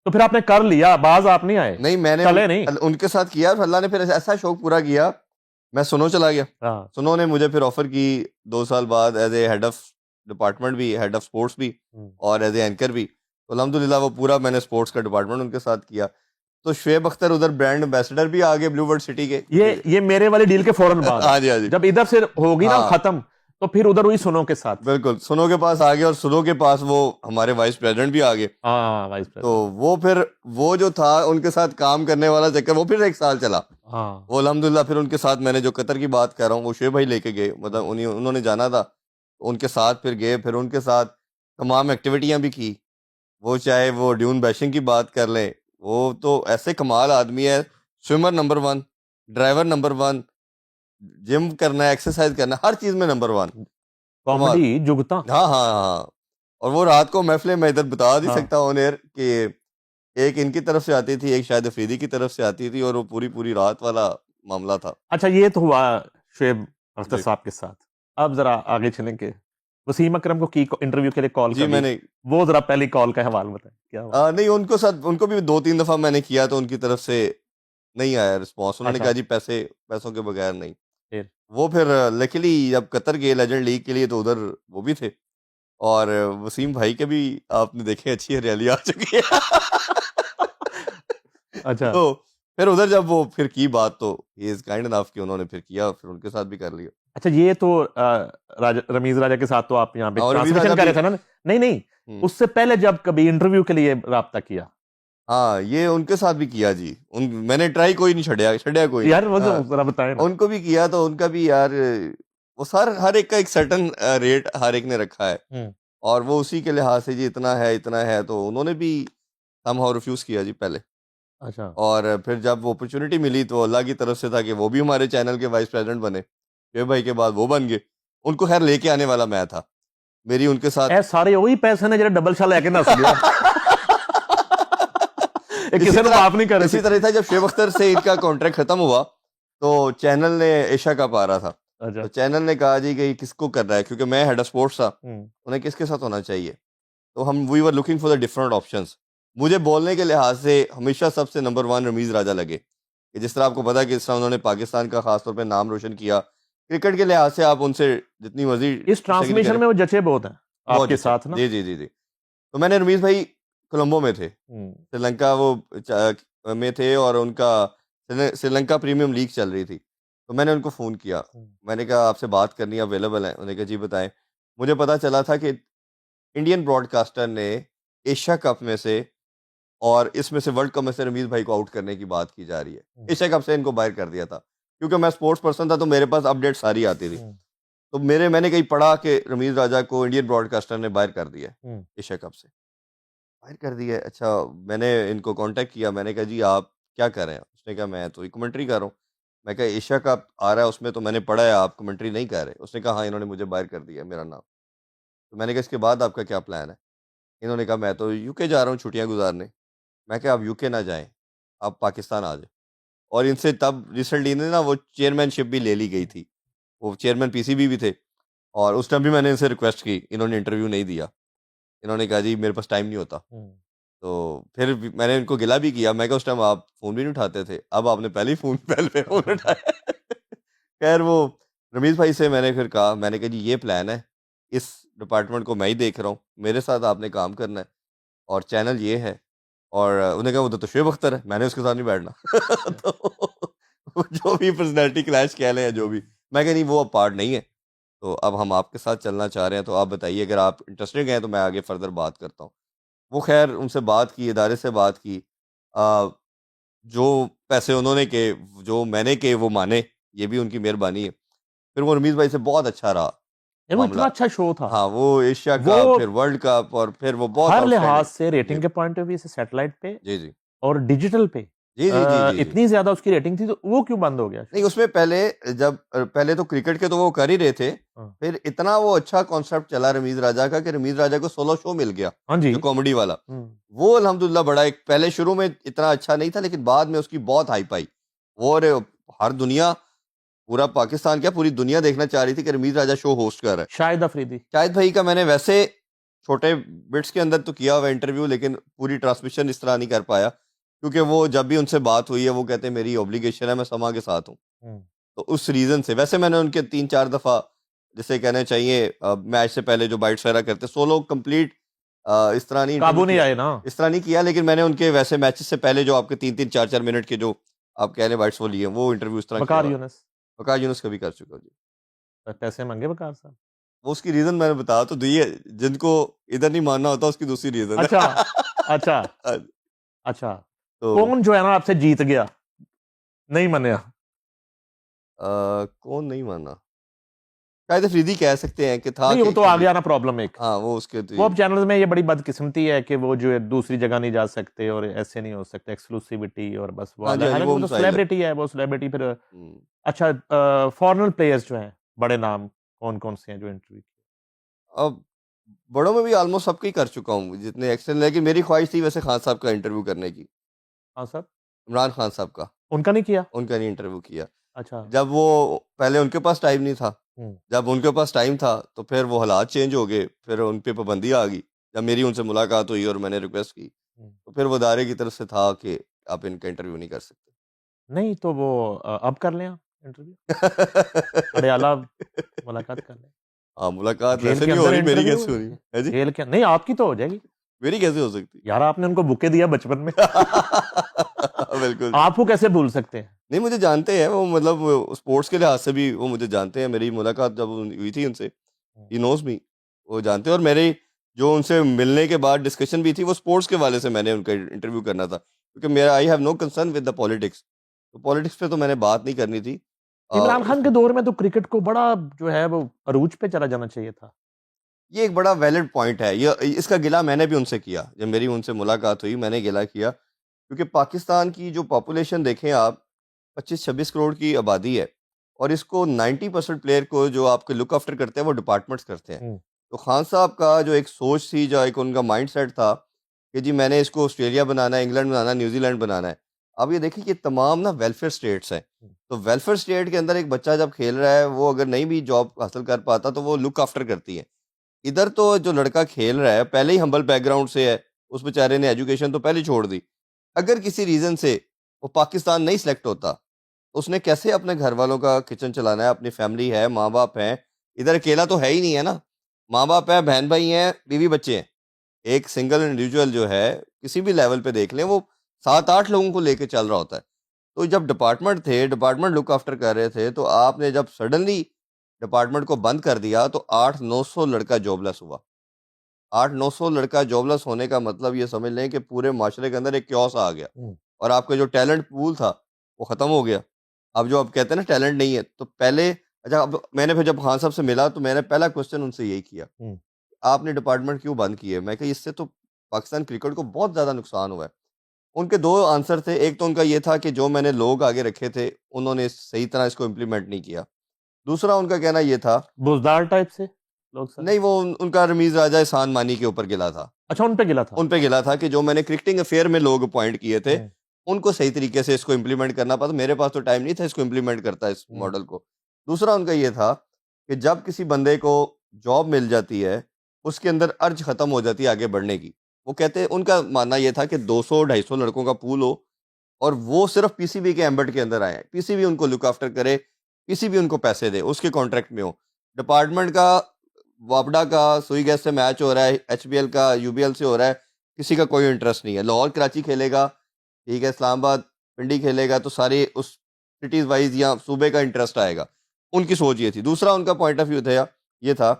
तो फिर आपने कर लिया, बाज आप नहीं आए, नहीं मैंने चले नहीं। उनके साथ किया, फिर अल्लाह ने फिर ऐसा शौक पूरा किया, मैं सुनो चला गया। हाँ सुनो ने मुझे फिर ऑफर की 2 साल बाद as a head of department भी, हेड ऑफ स्पोर्ट्स भी, और एज ए एंकर भी। तो अल्हम्दुलिल्लाह वो पूरा मैंने स्पोर्ट्स का डिपार्टमेंट उनके साथ किया। तो शोएब अख्तर उधर ब्रांड एम्बेसडर भी आ गए ब्लू वर्ल्ड सिटी के। ये मेरे वाली डील के फौरन बाद हाँ जी हाँ जी जब इधर से होगी ना हाँ खत्म, तो फिर उधर हुई सुनो के साथ। बिल्कुल सुनो के पास आ गए, और सुनो के पास वो हमारे वाइस प्रेसिडेंट भी आ गए। हाँ वाइस तो प्रेसिडेंट। वो फिर वो जो था उनके साथ काम करने वाला चक्कर, वो फिर 1 साल चला। हाँ वो अल्हम्दुलिल्लाह फिर उनके साथ मैंने जो कतर की बात कर रहा हूँ वो शोएब भाई लेके गए, मतलब उन्होंने जाना था, उनके साथ फिर गए, फिर उनके साथ तमाम एक्टिविटियां भी की। वो चाहे वो ड्यून बैशिंग की बात कर लें, वो तो ऐसे कमाल आदमी है। Swimmer number 1, driver number 1, gym करना है, एक्सरसाइज करना, हर चीज में नंबर 1। कमाल। कॉमेडी जुगता। हाँ हाँ हाँ। और वो रात को महफिलें मैं इधर बता नहीं हाँ सकता ऑन एयर कि एक इनकी तरफ से आती थी, एक शायद अफरीदी की तरफ से आती थी, और वो पूरी पूरी रात वाला मामला था। अच्छा ये तो हुआ शोएब अख्तर जी साहब के साथ। अब जरा आगे चलेंगे, वसीम अकरम को की इंटरव्यू के लिए कॉल जी कर ली, मैंने वो जरा पहली कॉल का हवाल बताएं क्या हुआ। नहीं उनको भी 2-3 दफा मैंने किया, तो उनकी तरफ से नहीं आया रिस्पॉन्स। उन्होंने अच्छा कहा जी पैसों के बगैर नहीं। फिर वो फिर लकीली जब कतर गए लेजेंड लीग के लिए, तो उधर वो भी थे, और वसीम भाई के भी आपने देखे अच्छी हरियाली आ चुकी है। अच्छा तो फिर उधर जब वो फिर की बात तो ही इज काइंड इनफ कि उन्होंने फिर किया, फिर उनके साथ भी कर लिया। अच्छा, ये तो रमीज राजा के साथ तो आप यहाँ पे और रमीज ट्रांसमिशन राजा कर भी रहे थे ना? नहीं नहीं, हम्म, उससे पहले जब कभी इंटरव्यू के लिए राब्ता किया? हाँ ये उनके साथ भी किया जी। मैंने ट्राई कोई नहीं छड़िया छड़िया कोई नहीं। यार वो हाँ, जरा बताएं ना। उनको भी किया तो उनका भी यार वो हर एक का एक सर्टन रेट हर एक ने रखा है, हम्म, और वो उसी के लिहाज से जी इतना है तो उन्होंने भी समहाउ रिफ्यूज किया जी पहले। अच्छा, और फिर जब वो अपॉर्चुनिटी मिली तो अल्लाह की तरफ से था कि वो भी हमारे चैनल के वाइस प्रेसिडेंट बने, शोएब भाई के बाद वो बन गए। उनको खैर लेके आने वाला मैं था, मेरी उनके साथ ए सारे वही पैसे ने ਜਿਹੜੇ डबल शा लेके नस गया। ਇਹ इसी ਕਿਸੇ ਨੂੰ तरह माफ नहीं कर इसी रही। तरह था जब शोएब अख्तर से इनका कॉन्ट्रैक्ट खत्म हुआ तो चैनल ने एशिया कप आ रहा था, अच्छा, तो चैनल ने कहा जी कि ये किसको कर रहा है, क्योंकि मैं हेड ऑफ स्पोर्ट्स था, हम्म, उन्हें किसके साथ होना चाहिए। तो हम we were looking for the different options. मुझे बोलने के लिहाज से हमेशा सबसे नंबर वन रमीज राजा लगे, कि जिस तरह आपको पता है कि जिस तरह उन्होंने पाकिस्तान का खासतौर पे नाम रोशन किया, क्रिकेट के लिहाज से आप उनसे जितनी मर्जी इस डिसएग्री ट्रांसमिशन करें, में वो जचे बहुत हैं बहुत आपके अच्छे। साथ ना। जी जी जी जी। तो मैंने रमीज भाई कोलंबो में थे, श्रीलंका वो में थे, और उनका श्रीलंका प्रीमियम लीग चल रही थी। तो मैंने उनको फ़ोन किया, मैंने कहा आपसे बात करनी अवेलेबल है? उन्होंने कहा जी बताएं। मुझे पता चला था कि इंडियन ब्रॉडकास्टर ने एशिया कप में से और इसमें से वर्ल्ड कप में से रमीज भाई को आउट करने की बात की जा रही है। एशिया कप से इनको बाहर कर दिया था, क्योंकि मैं स्पोर्ट्स पर्सन था तो मेरे पास अपडेट सारी आती थी। तो मैंने कहीं पढ़ा कि रमीज राजा को इंडियन ब्रॉडकास्टर ने बाहर कर दिया है एशिया कप से। बाहर कर दिया है, अच्छा। मैंने इनको कांटेक्ट किया, मैंने कहा जी आप क्या कर रहे हैं? उसने कहा मैं तो कमेंट्री कर रहा हूँ। मैं कहा एशिया कप आ रहा है उसमें तो मैंने पढ़ा है आप कमेंट्री नहीं कर रहे। उसने कहा हाँ इन्होंने मुझे बाहर कर दिया है, मेरा नाम। तो मैंने कहा इसके बाद आपका क्या प्लान है? इन्होंने कहा मैं तो यूके जा रहा हूँ छुट्टियाँ गुजारने। मैं कहा आप यूके ना जाएं, आप पाकिस्तान आ जाएं। और इनसे तब रिसेंटली इन्हें ना वो चेयरमैनशिप भी ले ली गई थी, वो चेयरमैन पीसीबी भी थे, और उस टाइम भी मैंने इनसे रिक्वेस्ट की, इन्होंने इंटरव्यू नहीं दिया। इन्होंने कहा जी मेरे पास टाइम नहीं होता। तो फिर मैंने इनको गिला भी किया, मैं कहा उस टाइम आप फ़ोन भी नहीं उठाते थे, अब आपने पहले ही फ़ोन उठाया। खैर वो रमीज़ भाई से मैंने फिर कहा, मैंने कहा जी ये प्लान है, इस डिपार्टमेंट को मैं ही देख रहा हूँ, मेरे साथ आपने काम करना है, और चैनल ये है। और उन्होंने कहा उधर तो शोएब अख्तर है, मैंने उसके साथ नहीं बैठना। तो वो जो भी पर्सनैलिटी क्लैश कह लें या जो भी, मैं कहा नहीं वो अब पार्ट नहीं है। तो अब हम आपके साथ चलना चाह रहे हैं, तो आप बताइए अगर आप इंटरेस्टेड हैं तो मैं आगे फर्दर बात करता हूँ। वो खैर उनसे बात की, इदारे से बात की। अ, जो पैसे उन्होंने के जो मैंने के वो माने, ये भी उनकी मेहरबानी है। फिर वो रमीज़ भाई से बहुत अच्छा रहा ये वो इतना मामला। अच्छा शो था, हाँ, वो एशिया वो कप, फिर वर्ल्ड कप, और फिर वो बहुत हर लिहाज आउटस्टैंडिंग। से जी, रेटिंग के पॉइंट ऑफ व्यू से सैटेलाइट पे जी, जी। और डिजिटल पे जी, जी, जी, जी, जी। इतनी ज्यादा उसकी रेटिंग थी, तो वो क्यों बंद हो गया नहीं शो? उसमें पहले जब पहले तो क्रिकेट के तो वो कर ही रहे थे। हाँ, फिर इतना वो अच्छा कॉन्सेप्ट चला रमीज़ राजा का कि रमीज़ राजा को सोलो शो मिल गया, हाँ जी, जो कॉमेडी वाला। वो अल्हम्दुलिल्लाह बड़ा एक पहले शुरू में इतना अच्छा नहीं था, लेकिन बाद में उसकी बहुत हाइप आई। और हर दुनिया, पूरा पाकिस्तान क्या पूरी दुनिया देखना चाह रही थी कि रमीज़ राजा शो होस्ट कर रहा है। शाहिद अफरीदी। शाहिद भाई का मैंने वैसे छोटे बिट्स के अंदर तो किया हुआ इंटरव्यू, लेकिन पूरी ट्रांसमिशन इस तरह नहीं कर पाया, क्योंकि वो जब भी उनसे बात हुई है वो कहते हैं मेरी ऑब्लिगेशन है, मैं समा के साथ हूँ। तो उस रीज़न से वैसे मैंने उनके 3-4 दफ़ा, जिसे कहना चाहिए मैच से पहले जो बाइट्स वगैरह करते, सोलो कंप्लीट इस तरह नहीं इंटरव्यू काबू नहीं किया, आए ना। इस तरह नहीं किया, लेकिन मैंने उनके वैसे मैचेस से पहले जो आपके 3-3 4-4 मिनट के जो आप कह रहे हैं बाइट्स वो लिए, वो इंटरव्यू इस तरह किया बकार हुआ है। यूनुस, वक़ार यूनुस का भी कर चुका हूँ जी। पैसे मांगे बकार साहब। वो उसकी रीज़न मैंने बता तो दी है, जिनको इधर नहीं मानना होता उसकी दूसरी रीज़न है। अच्छा, अच्छा, हाँ, अच्छा। तो कौन जो है ना आपसे जीत गया, नहीं माने? कौन नहीं माना? शायद अफरीदी कह सकते हैं कि था नहीं, वो कि तो आ गया ना प्रॉब्लम एक। हाँ, वो उसके वो अब चैनल्स में ये बड़ी बदकिस्मती है कि वो जो है दूसरी जगह नहीं जा सकते और ऐसे नहीं हो सकते, एक्सक्लूसिविटी और बस वो हाँ जी, हाँ जी, हालांकि वो वो तो मसाइल है। सेलिब्रिटी है, वो सेलिब्रिटी फिर। हुँ। अच्छा, फॉरेनर प्लेयर्स जो हैं बड़े नाम, कौन कौन से हैं जो इंटरव्यू? अब बड़ों में भी ऑलमोस्ट सबके ही कर चुका हूँ, जितने एक्शन, लेकिन मेरी ख्वाहिश थी वैसे खान साहब का इंटरव्यू करने की, हाँ सर, इमरान खान साहब का, उनका नहीं किया? उनका नहीं इंटरव्यू किया। अच्छा। जब वो पहले उनके पास टाइम नहीं था, हम्म, जब उनके पास टाइम था तो फिर वो हालात चेंज हो गए, फिर उन पे पाबंदी आ गई। जब मेरी उनसे मुलाकात हुई और मैंने रिक्वेस्ट की, हम्म। तो फिर वो इदारे की तरफ से था कि आप इनका इंटरव्यू नहीं कर सकते। नहीं तो वो अब कर लें इंटरव्यू, अड़याला मुलाकात कर लें। हाँ, मुलाकात जेल वैसे के नहीं हो अंदर रही, मेरी इंटरव्यू, कैसे हो रही है? हैं जी? जेल के नहीं, आपकी तो हो जाएगी। मेरी कैसे हो सकती? यार आपने उनको बुके दिया बचपन में। बिल्कुल। आपको कैसे भूल सकते हैं? नहीं, मुझे जानते हैं वो, मतलब स्पोर्ट्स के लिहाज से भी वो मुझे जानते हैं। मेरी मुलाकात जब हुई थी उनसे, ही नोज़ मी, वो जानते हैं। और मेरी जो उनसे मिलने के बाद डिस्कशन भी थी, वो स्पोर्ट्स के हवाले से मैंने उनका इंटरव्यू करना था। क्योंकि मेरा I have no concern with the politics. तो पॉलिटिक्स पे तो मैंने बात नहीं करनी थी। इमरान खान उस के दौर में तो क्रिकेट को बड़ा जो है वो अरूज पे चला जाना चाहिए था। ये एक बड़ा वैलिड पॉइंट है। ये इसका गिला मैंने भी उनसे किया। जब मेरी उनसे मुलाकात हुई, मैंने गिला किया। क्योंकि पाकिस्तान की जो पॉपुलेशन देखें आप, 25-26 करोड़ की आबादी है, और इसको 90% प्लेयर को जो आपके लुक आफ्टर करते हैं वो डिपार्टमेंट्स करते हैं। हुँ। तो खान साहब का जो एक सोच थी, जो एक उनका माइंडसेट था कि जी मैंने इसको ऑस्ट्रेलिया बनाना है, इंग्लैंड बनाना है, न्यूजीलैंड बनाना है। अब ये देखिए कि तमाम ना वेलफेयर स्टेट्स हैं। हुँ। तो वेलफेयर स्टेट के अंदर एक बच्चा जब खेल रहा है, वो अगर नहीं भी जॉब हासिल कर पाता तो वो लुक आफ्टर करती है। इधर तो जो लड़का खेल रहा है पहले ही हम्बल बैकग्राउंड से है, उस बेचारे ने एजुकेशन तो पहले ही छोड़ दी। अगर किसी रीज़न से वो पाकिस्तान नहीं सिलेक्ट होता, उसने कैसे अपने घर वालों का किचन चलाना है? अपनी फैमिली है, माँ-बाप हैं, इधर अकेला तो है ही नहीं है ना। माँ-बाप है, बहन-भाई हैं, बीवी-बच्चे हैं। एक सिंगल इंडिविजुअल जो है, किसी भी लेवल पे देख लें, वो 7-8 लोगों को लेके चल रहा होता है। तो जब डिपार्टमेंट थे, डिपार्टमेंट लुक आफ्टर कर रहे थे, तो आपने जब सडनली डिपार्टमेंट को बंद कर दिया, तो 8-900 लड़का जॉबलेस हुआ। 8-900 लड़का जॉबलेस होने का मतलब ये समझ लें कि पूरे माशरे के अंदर एक क्योस आ गया, हुँ। और आपका जो टैलेंट पूल था, वो ख़त्म हो गया। अब जो आप कहते हैं ना टैलेंट नहीं है, तो पहले अच्छा, अब मैंने फिर जब खान साहब से मिला, तो मैंने पहला क्वेश्चन उनसे यही किया, हुँ। आपने डिपार्टमेंट क्यों बंद किए? मैं कहा इससे तो पाकिस्तान क्रिकेट को बहुत ज़्यादा नुकसान हुआ है। उनके 2 आंसर थे, एक तो उनका ये था कि जो मैंने लोग आगे रखे थे, उन्होंने सही तरह इसको इम्प्लीमेंट नहीं किया। दूसरा उनका कहना ये था, बुज़दार टाइप से लोग सारे? नहीं वो उनका रमीज़ राजा एहसान मानी के ऊपर गिला था। अच्छा, उन पे गिला था। उन पे गिला था कि जो मैंने क्रिकेटिंग अफेयर में लोग अपॉइंट किए थे, हुँ। उनको सही तरीके से इसको इम्प्लीमेंट करना पड़ा। मेरे पास तो टाइम नहीं था इसको इम्प्लीमेंट करता इस हुँ। मॉडल को। दूसरा उनका ये था कि जब किसी बंदे को जॉब मिल जाती है, उसके अंदर अर्ज खत्म हो जाती है आगे बढ़ने की। वो कहते, उनका मानना ये था कि 200-250 लड़कों का पूल हो, और वो सिर्फ पीसीबी के एम्बेड के अंदर आए। पीसीबी उनको लुक आफ्टर करे, पीसीबी उनको पैसे दे, उसके कॉन्ट्रैक्ट में हो। डिपार्टमेंट का, वापडा का सुई गैस से मैच हो रहा है, एचबीएल का यूबीएल से हो रहा है, किसी का कोई इंटरेस्ट नहीं है। लाहौर कराची खेलेगा, ठीक है, इस्लामाबाद पिंडी खेलेगा, तो सारे उस सिटीज़ वाइज़ या सूबे का इंटरेस्ट आएगा। उनकी सोच ये थी। दूसरा उनका पॉइंट ऑफ व्यू था, ये था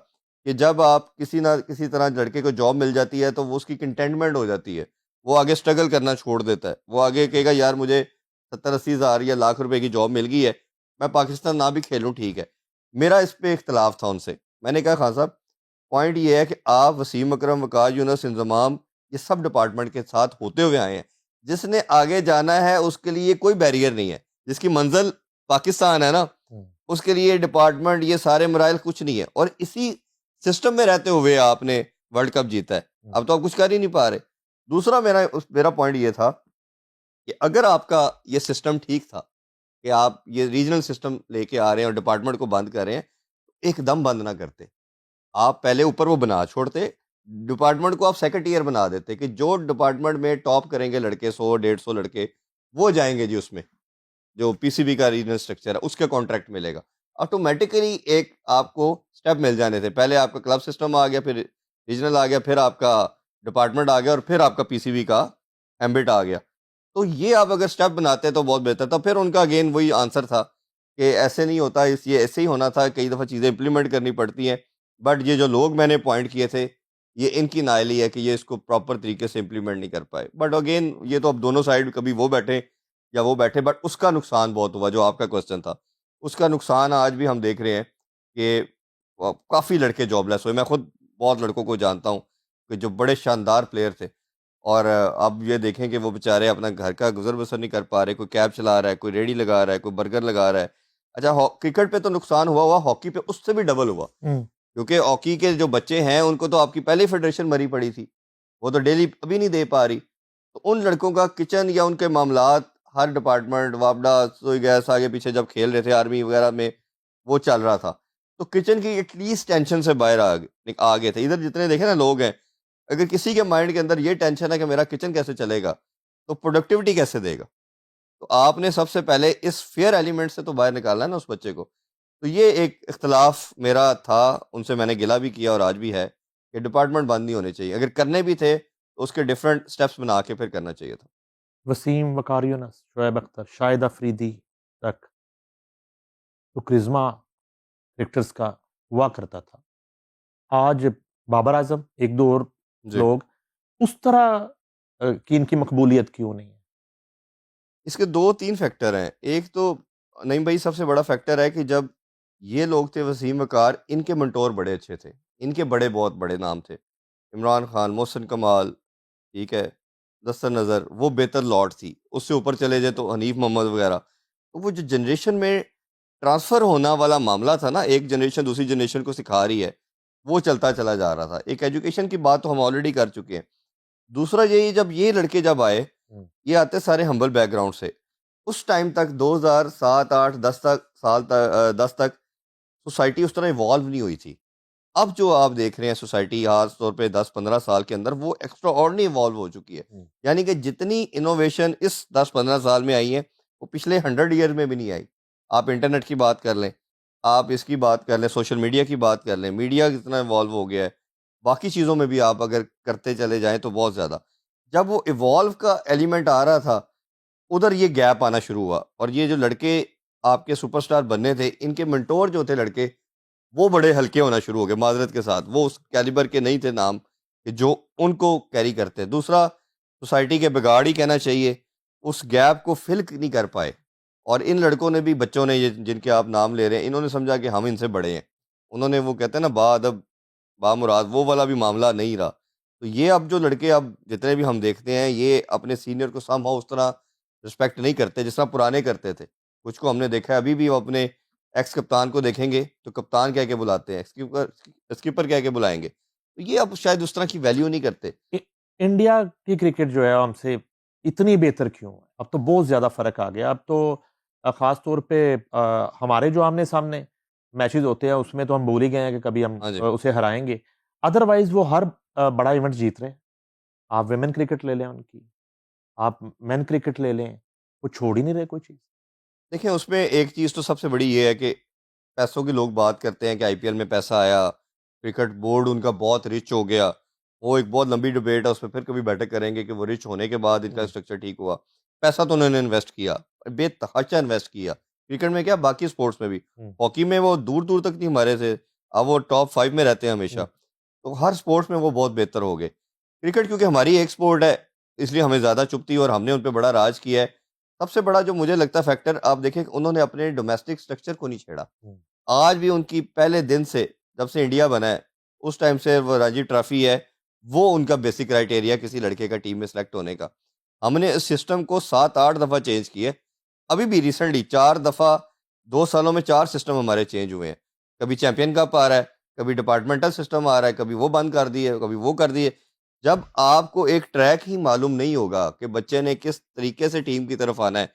कि जब आप किसी ना किसी तरह लड़के को जॉब मिल जाती है, तो वो उसकी कंटेनमेंट हो जाती है। वो आगे स्ट्रगल करना छोड़ देता है। वो आगे कहेगा यार मुझे 70-80 हज़ार या लाख रुपए की जॉब मिल गई है, मैं पाकिस्तान ना भी खेलूँ ठीक है। मेरा इस पे इख्तिलाफ था उनसे। मैंने कहा खान साहब, पॉइंट ये है कि आप वसीम अकरम, वक़ार यूनुस, इंज़माम, ये सब डिपार्टमेंट के साथ होते हुए आए हैं। जिसने आगे जाना है उसके लिए कोई बैरियर नहीं है। जिसकी मंज़िल पाकिस्तान है ना, हुँ। उसके लिए डिपार्टमेंट ये सारे मराइल कुछ नहीं है। और इसी सिस्टम में रहते हुए आपने वर्ल्ड कप जीता है। हुँ। अब तो आप कुछ कर ही नहीं पा रहे। दूसरा मेरा पॉइंट ये था कि अगर आपका ये सिस्टम ठीक था कि आप ये रीजनल सिस्टम लेके आ रहे हैं और डिपार्टमेंट को बंद कर रहे हैं, एकदम बंद ना करते। आप पहले ऊपर वो बना छोड़ते, डिपार्टमेंट को आप सेकंड ईयर बना देते कि जो डिपार्टमेंट में टॉप करेंगे लड़के, 100-150 लड़के, वो जाएँगे जी उसमें। जो पीसीबी का रीजनल स्ट्रक्चर है, उसका कॉन्ट्रैक्ट मिलेगा। ऑटोमैटिकली एक आपको स्टेप मिल जाने थे। पहले आपका क्लब सिस्टम आ गया, फिर रीजनल आ गया, फिर आपका डिपार्टमेंट आ गया, और फिर आपका पीसीबी का एम्बिट आ गया। तो ये आप अगर स्टेप बनाते तो बहुत बेहतर था। फिर उनका अगेन वही आंसर था कि ऐसे नहीं होता, ये ऐसे ही होना था, कई दफ़ा चीज़ें इम्प्लीमेंट करनी पड़ती हैं। बट ये जो लोग मैंने अपॉइंट किए थे, ये इनकी नाअहली है कि ये इसको प्रॉपर तरीके से इम्प्लीमेंट नहीं कर पाए। बट अगेन ये तो अब दोनों साइड, कभी वो बैठे या वो बैठे, बट उसका नुकसान बहुत हुआ, जो आपका क्वेश्चन था। उसका नुकसान आज भी हम देख रहे हैं कि काफ़ी लड़के जॉबलेस हुए। मैं खुद बहुत लड़कों को जानता हूँ कि जो बड़े शानदार प्लेयर थे, और अब ये देखें कि वो बेचारे अपना घर का गुज़र-बसर नहीं कर पा रहे। कोई कैब चला रहा है, कोई रेहड़ी लगा रहा है, कोई बर्गर लगा रहा है। अच्छा, क्रिकेट पे तो नुकसान हुआ, हॉकी पे उससे भी डबल हुआ। हुँ। क्योंकि हॉकी के जो बच्चे हैं, उनको तो आपकी पहले ही फेडरेशन मरी पड़ी थी। वो तो डेली अभी नहीं दे पा रही। तो उन लड़कों का किचन या उनके मामलात, हर डिपार्टमेंट, वापडा, सोई गैस आगे पीछे जब खेल रहे थे आर्मी वगैरह में, वो चल रहा था। तो किचन की एटलीस्ट टेंशन से बाहर आ गए थे। इधर जितने देखे ना लोग हैं, अगर किसी के माइंड के अंदर ये टेंशन है कि मेरा किचन कैसे चलेगा, तो प्रोडक्टिविटी कैसे देगा? तो आपने सबसे पहले इस फ़ियर एलिमेंट से तो बाहर निकालना है ना उस बच्चे को। तो ये एक इख्तिलाफ़ मेरा था, उनसे मैंने गिला भी किया और आज भी है कि डिपार्टमेंट बंद नहीं होने चाहिए। अगर करने भी थे, तो उसके डिफरेंट स्टेप्स बना के फिर करना चाहिए था। वसीम, वकार यूनुस, शोएब अख्तर, शाहिद अफरीदी तक तो क्रिज्मा क्रिकेटर्स का हुआ करता था। आज बाबर आजम, एक दो और जी। लोग, उस तरह की इनकी मकबूलियत क्यों नहीं है? इसके 2-3 फैक्टर हैं। एक तो नईम भाई सबसे बड़ा फैक्टर है कि जब ये लोग थे वसीम वकार, इनके मेंटोर बड़े अच्छे थे। इनके बड़े बहुत बड़े नाम थे। इमरान खान, मोहसिन कमाल, ठीक है, दस्तर नज़र, वो बेहतर लॉट थी। उससे ऊपर चले जाए तो हनीफ मोहम्मद वगैरह। तो वो जो जनरेशन में ट्रांसफ़र होना वाला मामला था ना, एक जनरेशन दूसरी जनरेशन को सिखा रही है, वो चलता चला जा रहा था। एक एजुकेशन की बात तो हम ऑलरेडी कर चुके हैं। दूसरा यही, जब ये लड़के जब आए, हुँ। ये आते सारे हम्बल बैकग्राउंड से। उस टाइम तक 2007, 8, 10 तक 10 तक सोसाइटी उस तरह इवॉल्व नहीं हुई थी। अब जो आप देख रहे हैं सोसाइटी खास तौर पे 10-15 साल के अंदर वो एक्स्ट्रा ऑर्डिनरी इवॉल्व हो चुकी है। हुँ। यानी कि जितनी इनोवेशन इस 10-15 साल में आई है, वो पिछले 100 ईयर में भी नहीं आई। आप इंटरनेट की बात कर लें, आप इसकी बात कर लें, सोशल मीडिया की बात कर लें, मीडिया कितना इवॉल्व हो गया है। बाकी चीज़ों में भी आप अगर करते चले जाएँ तो बहुत ज़्यादा। जब वो इवॉल्व का एलिमेंट आ रहा था, उधर ये गैप आना शुरू हुआ और ये जो लड़के आपके सुपरस्टार बनने थे, इनके मेंटोर जो थे लड़के, वो बड़े हल्के होना शुरू हो गए माज़रत के साथ। वो उस कैलिबर के नहीं थे नाम कि जो उनको कैरी करते। दूसरा, सोसाइटी के बिगाड़ ही कहना चाहिए, उस गैप को फ़िल नहीं कर पाए और इन लड़कों ने भी, बच्चों ने, ये जिनके आप नाम ले रहे हैं, इन्होंने समझा कि हम इनसे बड़े हैं। उन्होंने, वो कहते हैं ना, बाअदब बामुराद, वो वाला भी मामला नहीं रहा। तो ये अब जो लड़के अब जितने भी हम देखते हैं, ये अपने सीनियर को समहाउ उस तरह रिस्पेक्ट नहीं करते जिस तरह पुराने करते थे। कुछ को हमने देखा है, अभी भी वो अपने एक्स कप्तान को देखेंगे तो कप्तान कह के बुलाते हैं, स्किपर स्किपर कह के बुलाएँगे। तो ये अब शायद उस तरह की वैल्यू नहीं करते। इ इंडिया की क्रिकेट जो है हमसे इतनी बेहतर क्यों है? अब तो बहुत ज़्यादा फ़र्क आ गया। अब तो ख़ास तौर पे हमारे जो आमने-सामने मैचेज़ होते हैं उसमें तो हम भूल ही गए हैं कि कभी हम हाँ जी। उसे हराएँगे। अदरवाइज़ वो हर बड़ा इवेंट जीत रहे हैं। आप वुमेन क्रिकेट ले लें उनकी, आप मेन क्रिकेट ले लें, वो छोड़ ही नहीं रहे कोई चीज़। देखिए, उसमें एक चीज़ तो सबसे बड़ी ये है कि पैसों की लोग बात करते हैं कि आईपीएल में पैसा आया, क्रिकेट बोर्ड उनका बहुत रिच हो गया। वो एक बहुत लंबी डिबेट है, उसपे फिर कभी बैठक करेंगे कि वो रिच होने के बाद इनका हुँ, स्ट्रक्चर ठीक हुआ। पैसा तो उन्होंने इन्वेस्ट किया, बेतहाशा इन्वेस्ट किया। क्रिकेट में क्या, बाकी स्पोर्ट्स में भी। हुँ, हॉकी में वो दूर-दूर तक नहीं मारे थे, अब वो टॉप 5 में रहते हैं हमेशा। हुँ, तो हर स्पोर्ट्स में वो बहुत बेहतर हो गए। क्रिकेट क्योंकि हमारी एक स्पोर्ट है, इसलिए हमें ज़्यादा चुभती है और हमने उन पे बड़ा राज किया है। सबसे बड़ा जो मुझे लगता है फैक्टर, आप देखें कि उन्होंने अपने डोमेस्टिक स्ट्रक्चर को नहीं छेड़ा। हुँ, आज भी उनकी पहले दिन से, जब से इंडिया बना है, उस टाइम से वो रणजी ट्रॉफी है, वो उनका बेसिक क्राइटेरिया किसी लड़के का टीम में सेलेक्ट होने का। हमने इस सिस्टम को 7-8 दफ़ा चेंज किए। अभी भी रिसेंटली 4 दफ़ा 2 सालों में 4 सिस्टम हमारे चेंज हुए हैं। कभी चैंपियन कप आ रहा है, कभी डिपार्टमेंटल सिस्टम आ रहा है, कभी वो बंद कर दिए, कभी वो कर दिए। जब आपको एक ट्रैक ही मालूम नहीं होगा कि बच्चे ने किस तरीके से टीम की तरफ आना है,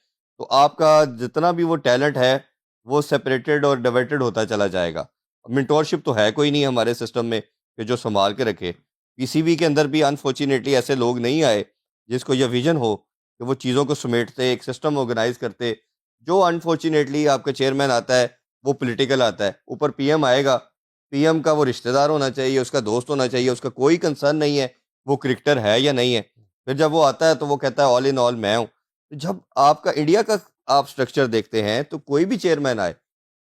तो आपका जितना भी वो टैलेंट है, वो सेपरेटेड और डिवाइडेड होता चला जाएगा। मेंटोरशिप तो है कोई नहीं हमारे सिस्टम में कि जो सँभाल के रखे। पीसीबी के अंदर भी अनफॉर्च्यूनेटली ऐसे लोग नहीं आए, जिसको ये विज़न हो कि वो चीज़ों को समेटते, एक सिस्टम ऑर्गेनाइज़ करते। जो अनफॉर्च्यूनेटली आपका चेयरमैन आता है, वो पॉलिटिकल आता है। ऊपर पीएम आएगा, पीएम का वो रिश्तेदार होना चाहिए, उसका दोस्त होना चाहिए, उसका कोई कंसर्न नहीं है, वो क्रिकेटर है या नहीं है। फिर जब वो आता है तो वो कहता है ऑल इन ऑल मैं हूँ। तो जब आपका इंडिया का आप स्ट्रक्चर देखते हैं, तो कोई भी चेयरमैन आए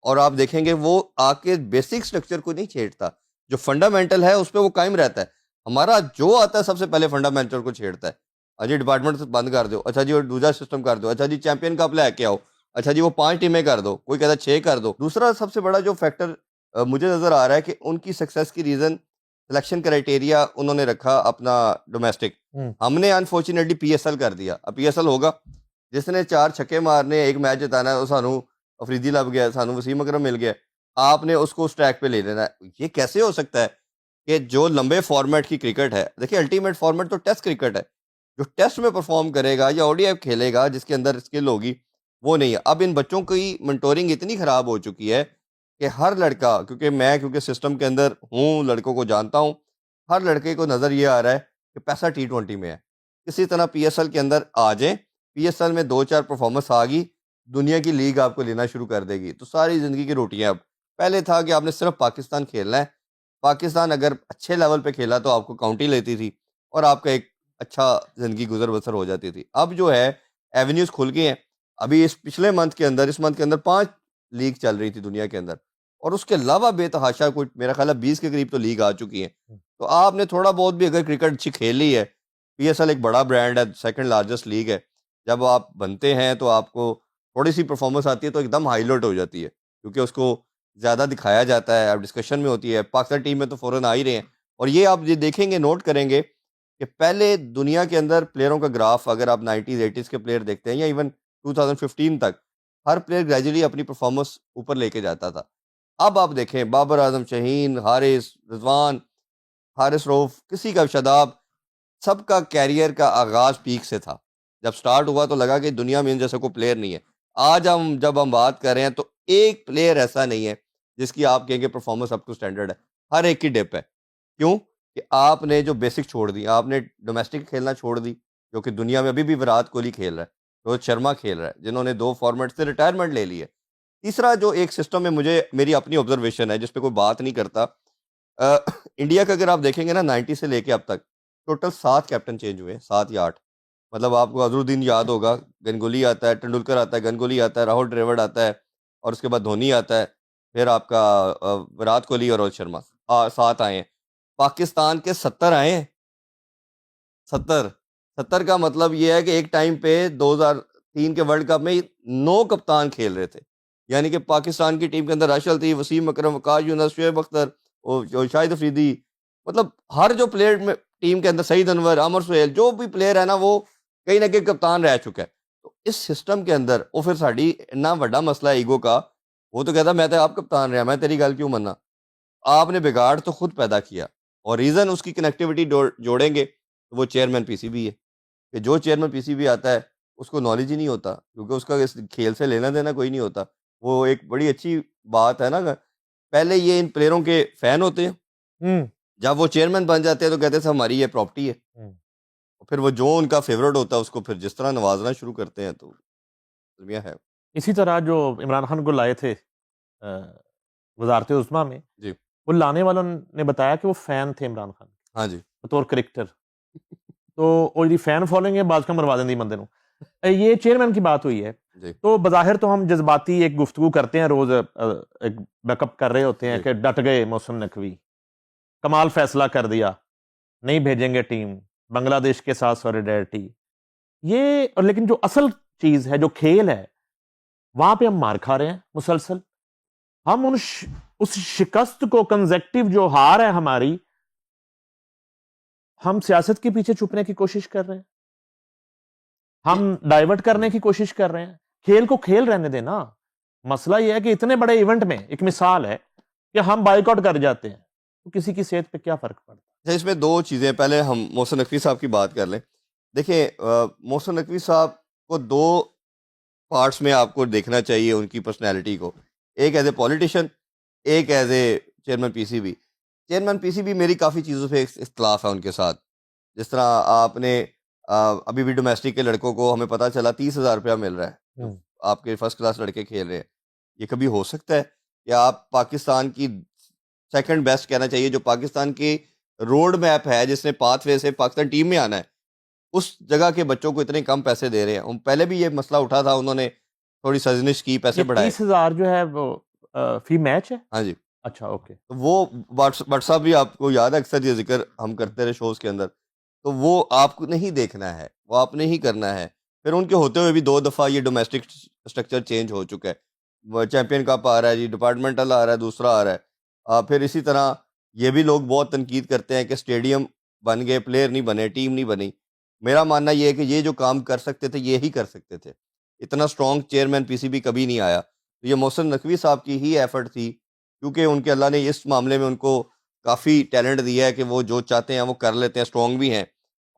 और आप देखेंगे वो आके बेसिक स्ट्रक्चर को नहीं छेड़ता। जो फंडामेंटल है उस पे वो कायम रहता है। हमारा जो आता है सबसे पहले फंडामेंटल को छेड़ता है। जी डिपार्टमेंट बंद कर दो, अच्छा जी वो दूसरा सिस्टम कर दो, अच्छा जी चैंपियन कप लेके आओ, अच्छा जी वो 5 टीमें कर दो, कोई कहता है 6 कर दो। दूसरा सबसे बड़ा जो फैक्टर मुझे नज़र आ रहा है कि उनकी सक्सेस की रीज़न सिलेक्शन क्राइटेरिया उन्होंने रखा अपना डोमेस्टिक। हुँ, हमने अनफॉर्च्यूनेटली पीएसएल कर दिया। अब पीएसएल होगा, जिसने 4 छक्के मारने, 1 मैच जिताना है, वो सानू अफरीदी लब गया, सानू वसीम अकरम मिल गया। आपने उसको उस ट्रैक पे ले लेना है। ये कैसे हो सकता है कि जो लंबे फॉर्मेट की क्रिकेट है, देखिए अल्टीमेट फॉर्मेट तो टेस्ट क्रिकेट है। जो टेस्ट में परफॉर्म करेगा या ओडीआई खेलेगा, जिसके अंदर स्किल होगी, वो नहीं है। अब इन बच्चों की मेंटोरिंग इतनी खराब हो चुकी है कि हर लड़का, क्योंकि सिस्टम के अंदर हूँ, लड़कों को जानता हूँ, हर लड़के को नज़र ये आ रहा है कि पैसा टी20 में है। किसी तरह पीएसएल के अंदर आ जाएँ, पीएसएल में 2-4 परफॉर्मेंस आ गई, दुनिया की लीग आपको लेना शुरू कर देगी। तो सारी ज़िंदगी की रोटियाँ अब। पहले था कि आपने सिर्फ़ पाकिस्तान खेलना है, पाकिस्तान अगर अच्छे लेवल पे खेला तो आपको काउंटी लेती थी और आपका एक अच्छा ज़िंदगी गुजर बसर हो जाती थी। अब जो है एवेन्यूज़ खुल गए हैं। अभी इस पिछले मंथ के अंदर, इस मंथ के अंदर 5 लीग चल रही थी दुनिया के अंदर, और उसके अलावा बेतहाशा कुछ मेरा ख्याल है 20 के करीब तो लीग आ चुकी हैं। तो आपने थोड़ा बहुत भी अगर क्रिकेट अच्छी खेली है, पीएसएल एक बड़ा ब्रांड है, सेकंड लार्जेस्ट लीग है। जब आप बनते हैं तो आपको थोड़ी-सी परफॉर्मेंस आती है तो एकदम हाइलाइट हो जाती है, क्योंकि उसको ज़्यादा दिखाया जाता है, अब डिस्कशन में होती है। पाकिस्तान टीम में तो फ़ौरन आ ही रहे हैं, और ये आप ये देखेंगे, नोट करेंगे कि पहले दुनिया के अंदर प्लेयरों का ग्राफ अगर आप 90s 80s के प्लेयर देखते हैं या इवन 2015 तक, हर प्लेयर ग्रेजुअली अपनी परफॉर्मेंस ऊपर लेके जाता था। अब आप देखें बाबर आजम, शाहीन, हारिस, रिजवान, हारिस रऊफ, किसी का शादाब, सबका कैरियर का आगाज पीक से था। जब स्टार्ट हुआ तो लगा कि दुनिया में इन जैसा कोई प्लेयर नहीं है। आज जब हम बात कर रहे हैं तो एक प्लेयर ऐसा नहीं है जिसकी आप कहेंगे परफॉर्मेंस अप टू स्टैंडर्ड है। हर एक की डिप है। क्यों? कि आपने जो बेसिक छोड़ दी, आपने डोमेस्टिक खेलना छोड़ दी, जो कि दुनिया में अभी भी विराट कोहली खेल रहा है, रोहित शर्मा खेल रहा है, जिन्होंने 2 फॉर्मेट से रिटायरमेंट ले ली है। तीसरा जो एक सिस्टम है, मुझे मेरी अपनी ऑब्जर्वेशन है जिस पे कोई बात नहीं करता। अ, इंडिया का अगर आप देखेंगे ना 90 से लेके अब तक टोटल 7 कैप्टन चेंज हुए हैं, 7 या 8। मतलब आपको अज़रुद्दीन याद होगा, गंगुली आता है, तेंदुलकर आता है, गंगुली आता है, राहुल द्रविड़ आता है, और उसके बाद धोनी आता है, फिर आपका विराट कोहली और रोहित शर्मा 7 आए हैं। पाकिस्तान के 70 आए हैं, 70। 70 का मतलब ये है कि एक टाइम पे 2003 के वर्ल्ड कप में 9 कप्तान खेल रहे थे। यानी कि पाकिस्तान की टीम के अंदर राशिद लतीफ़, वसीम अकरम, वक़ास यूनुस, शुएब अख्तर, जो शाहिद अफरीदी, मतलब हर जो प्लेयर में टीम के अंदर, सईद अनवर, आमर सुहेल, जो भी प्लेयर है ना, वो कहीं न कहीं कप्तान रह चुका है। तो इस सिस्टम के अंदर वो फिर साडी इन्ना बड़ा मसला है ईगो का, वो तो कहता मैं तो आप कप्तान रहा, मैं तेरी गल क्यों मन्ना? आपने बिगाड़ तो खुद पैदा किया, और रीज़न उसकी कनेक्टिविटी जोड़ेंगे तो वो चेयरमैन पीसीबी है। कि जो चेयरमैन पीसीबी आता है उसको नॉलेज ही नहीं होता, क्योंकि उसका इस खेल से लेना देना कोई नहीं होता। वो एक बड़ी अच्छी बात है ना, पहले ये इन प्लेयरों के फैन होते हैं, हम्म जब वो चेयरमैन बन जाते हैं तो कहते हैं "साहब, हमारी ये प्रॉपर्टी है।" हम्म। और फिर वो जो उनका फेवरेट होता है उसको फिर जिस तरह नवाजना शुरू करते हैं, तो अलमिया है। इसी तरह जो इमरान खान को लाए थे वजारत उस्मा में, जी। वो लाने वालों ने बताया कि वो फैन थे इमरान खान के, हाँ जी। बतौर क्रिकेटर। तो ਉਹ ਜਿਹੜੀ फैन फॉलोइंग है बाज का मरवा देंदी बंदे ਨੂੰ। ये चेयरमैन की बात हुई है। जी। तो बज़ाहिर तो हम जज्बाती एक गुफ्तगू करते हैं रोज, एक बैकअप कर रहे होते हैं जी। कि डट गए मोहसिन नकवी, कमाल फैसला कर दिया, नहीं भेजेंगे टीम, बांग्लादेश के साथ सॉलिडेरिटी। ये और लेकिन जो असल चीज है, जो खेल है, वहां पे हम मार खा रहे हैं मुसलसल। हम उस शिकस्त को, कंजेक्टिव जो हार है हमारी, हम सियासत के पीछे छुपने की कोशिश कर रहे हैं, ये हम डाइवर्ट करने की कोशिश कर रहे हैं। खेल को खेल रहने देना। मसला यह है कि इतने बड़े इवेंट में एक मिसाल है कि हम बाइकआउट कर जाते हैं, तो किसी की सेहत पे क्या फर्क पड़ता है? अच्छा, इसमें 2 चीज़ें, पहले हम मोहसिन नकवी साहब की बात कर लें। देखिए, मोहसिन नकवी साहब को 2 पार्ट्स में आपको देखना चाहिए उनकी पर्सनैलिटी को। एक एज़ ए पॉलिटिशियन, एक as a chairman PCB. Chairman PCB मेरी काफ़ी चीज़ों पे इख्तिलाफ़ है उनके साथ। जिस तरह आपने अभी भी डोमेस्टिक के लड़कों को हमें पता चला 30,000 रुपया मिल रहा है, जो आपके फर्स्ट क्लास लड़के खेल रहे हैं। ये कभी हो सकता है कि आप पाकिस्तान की सेकंड बेस्ट कहना चाहिए, जो पाकिस्तान की रोड मैप है, जिसने पाथवे से पाकिस्तान टीम में आना है, उस जगह के बच्चों को इतने कम पैसे दे रहे हैं। पहले भी ये मसला उठा था, उन्होंने थोड़ी साजिश की, पैसे ये बढ़ाए। 30,000 जो है वो फी मैच है? हाँ जी। अच्छा, ओके। तो वो भट्ट साहब भी, आपको याद है, अक्सर ये ज़िक्र हम करते रहे शोज़ के अंदर। तो वो आपको नहीं देखना है, वो आपने ही करना है। फिर उनके होते हुए भी 2 दफ़ा ये डोमेस्टिक स्ट्रक्चर चेंज हो चुका है। वो चैंपियन कप आ रहा है जी, डिपार्टमेंटल आ रहा है, दूसरा आ रहा है। फिर इसी तरह ये भी लोग बहुत तनकीद करते हैं कि स्टेडियम बन गए, प्लेयर नहीं बने, टीम नहीं बनी। मेरा मानना ये है कि ये जो काम कर सकते थे, ये ही कर सकते थे। इतना स्ट्रॉन्ग चेयरमैन पीसीबी कभी नहीं आया। तो ये मोहसिन नकवी साहब की ही एफर्ट थी, क्योंकि उनके अल्लाह ने इस मामले में उनको काफ़ी टैलेंट दिया है कि वो जो चाहते हैं वो कर लेते हैं, स्ट्रॉन्ग भी हैं,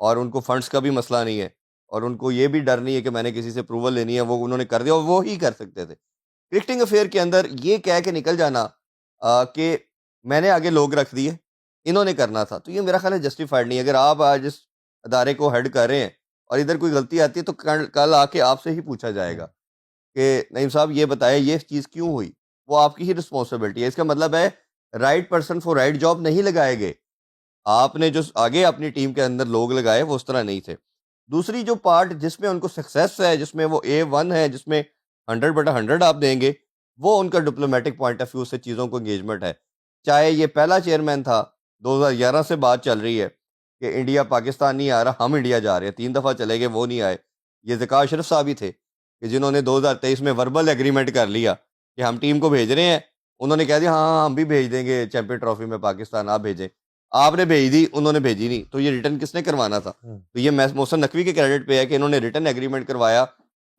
और उनको फंड्स का भी मसला नहीं है, और उनको ये भी डर नहीं है कि मैंने किसी से अप्रूवल लेनी है, वो उन्होंने कर दिया और वो ही कर सकते थे। क्रिकेटिंग अफेयर के अंदर ये कह के निकल जाना कि मैंने आगे लोग रख दिए, इन्होंने करना था, तो ये मेरा ख्याल है जस्टिफाइड नहीं है। अगर आप आज इस अदारे को हेड कर रहे हैं और इधर कोई गलती आती है तो कल आके आपसे ही पूछा जाएगा कि नईम साहब ये बताएं ये चीज़ क्यों हुई? वो आपकी ही रिस्पॉन्सिबिलिटी है। इसका मतलब है right person for right job नहीं लगाए गए। आपने जो आगे अपनी टीम के अंदर लोग लगाए वो उस तरह नहीं थे। दूसरी जो पार्ट जिसमें उनको सक्सेस है, जिसमें वो A1 है, जिसमें 100/100 आप देंगे, वो उनका डिप्लोमेटिक पॉइंट ऑफ व्यू से चीज़ों को एंगेजमेंट है। चाहे ये पहला चेयरमैन था, 2011 से बात चल रही है कि इंडिया पाकिस्तान नहीं आ रहा, हम इंडिया जा रहे हैं। 3 दफ़ा चले गए, वो नहीं आए। ये ज़का अशरफ साहब ही थे कि जिन्होंने 2023 में वर्बल एग्रीमेंट कर लिया कि हम टीम को भेज रहे हैं। उन्होंने कह दिया, हाँ, हाँ, हम भी भेज देंगे चैंपियन ट्रॉफी में पाकिस्तान, आप भेजें। आपने भेज दी, उन्होंने भेजी नहीं, तो ये रिटर्न किसने करवाना था? तो ये मोहसिन नकवी के क्रेडिट पे है कि इन्होंने रिटर्न एग्रीमेंट करवाया,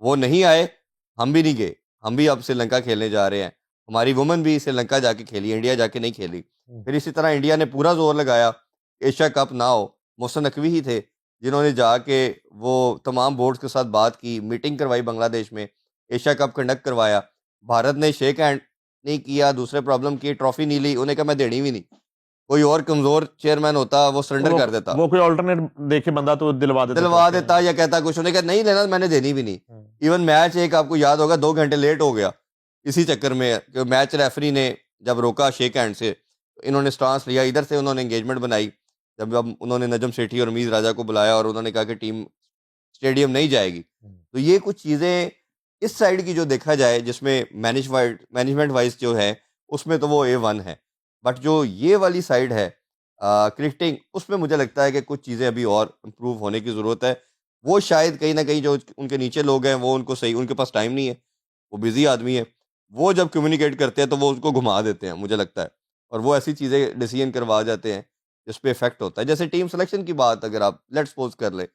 वो नहीं आए, हम भी नहीं गए। हम भी अब श्रीलंका खेलने जा रहे हैं। हमारी वुमेन भी श्रीलंका जाके खेली, इंडिया जाके नहीं खेली। फिर इसी तरह इंडिया ने पूरा जोर लगाया, एशिया कप ना हो। मोहसिन नकवी ही थे जिन्होंने जाके वो तमाम बोर्ड्स के साथ बात की, मीटिंग करवाई बांग्लादेश में, एशिया कप कंडक्ट करवाया। भारत ने शेक हैंड नहीं किया, दूसरे प्रॉब्लम की, ट्रॉफी नहीं ली, उन्हें कहा मैं देनी भी नहीं। कोई और कमजोर चेयरमैन होता, वो सरेंडर कर देता, वो कोई अल्टरनेट देखे बंदा तो दिलवा देता या कहता कुछ, उन्हें कहा नहीं लेना, मैंने देनी भी नहीं। इवन मैच एक आपको याद होगा 2 घंटे लेट हो गया इसी चक्कर में कि मैच रेफरी ने जब रोका शेक हैंड से, इन्होंने स्टांस लिया, इधर से उन्होंने एंगेजमेंट बनाई। जब अब उन्होंने नजम सेठी और मीर राजा को बुलाया और उन्होंने कहा कि टीम स्टेडियम नहीं जाएगी। तो ये कुछ चीज़ें इस साइड की जो देखा जाए, जिसमें मैनेजमेंट वाइज जो है, उसमें तो वो A1 है। बट जो ये वाली साइड है क्रिकेटिंग, उसमें मुझे लगता है कि कुछ चीज़ें अभी और इम्प्रूव होने की ज़रूरत है। वो शायद कहीं ना कहीं जो उनके नीचे लोग हैं, वो उनको सही, उनके पास टाइम नहीं है, वो बिजी आदमी है। वो जब कम्युनिकेट करते हैं तो वो उसको घुमा देते हैं, मुझे लगता है। और वो ऐसी चीज़ें डिसीजन करवा जाते हैं जिस पे इफेक्ट होता है। जैसे टीम सिलेक्शन की बात अगर आप लेट्स सपोज कर ले,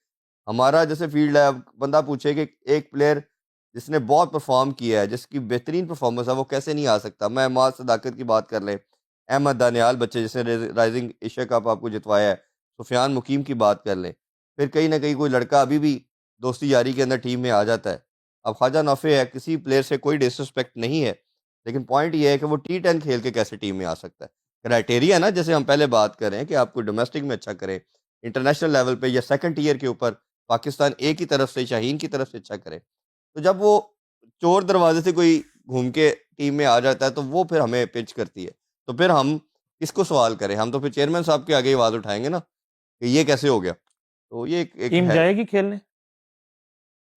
हमारा जैसे फील्ड है, अब बंदा पूछे कि एक प्लेयर जिसने बहुत परफॉर्म किया है, जिसकी बेहतरीन परफॉर्मेंस है, वो कैसे नहीं आ सकता। मैं माज सदाकत की बात कर ले, अहमद दानियाल बच्चे जिसने राइजिंग एशिया कप आपको जितवाया है, सुफियान मुकीम की बात कर लें। फिर कहीं ना कहीं कोई लड़का अभी भी दोस्ती यारी के अंदर टीम में आ जाता है। अब ख्वाजा नौफे है, किसी प्लेयर से कोई डिसरिस्पेक्ट नहीं है, लेकिन पॉइंट ये है कि वो T10 खेल के कैसे टीम में आ सकता है। क्राइटेरिया ना, जैसे हम पहले बात कर रहे हैं कि आपको डोमेस्टिक में अच्छा करे, इंटरनेशनल लेवल पे या सेकंड टीयर के ऊपर पाकिस्तान ए की तरफ से, शाहीन की तरफ से अच्छा करे। तो जब वो चोर दरवाजे से कोई घूम के टीम में आ जाता है, तो वो फिर हमें पिच करती है। तो फिर हम किसको सवाल करें? हम तो फिर चेयरमैन साहब के आगे ही आवाज उठाएंगे ना कि ये कैसे हो गया। तो ये एक टीम है, जाएगी खेलने,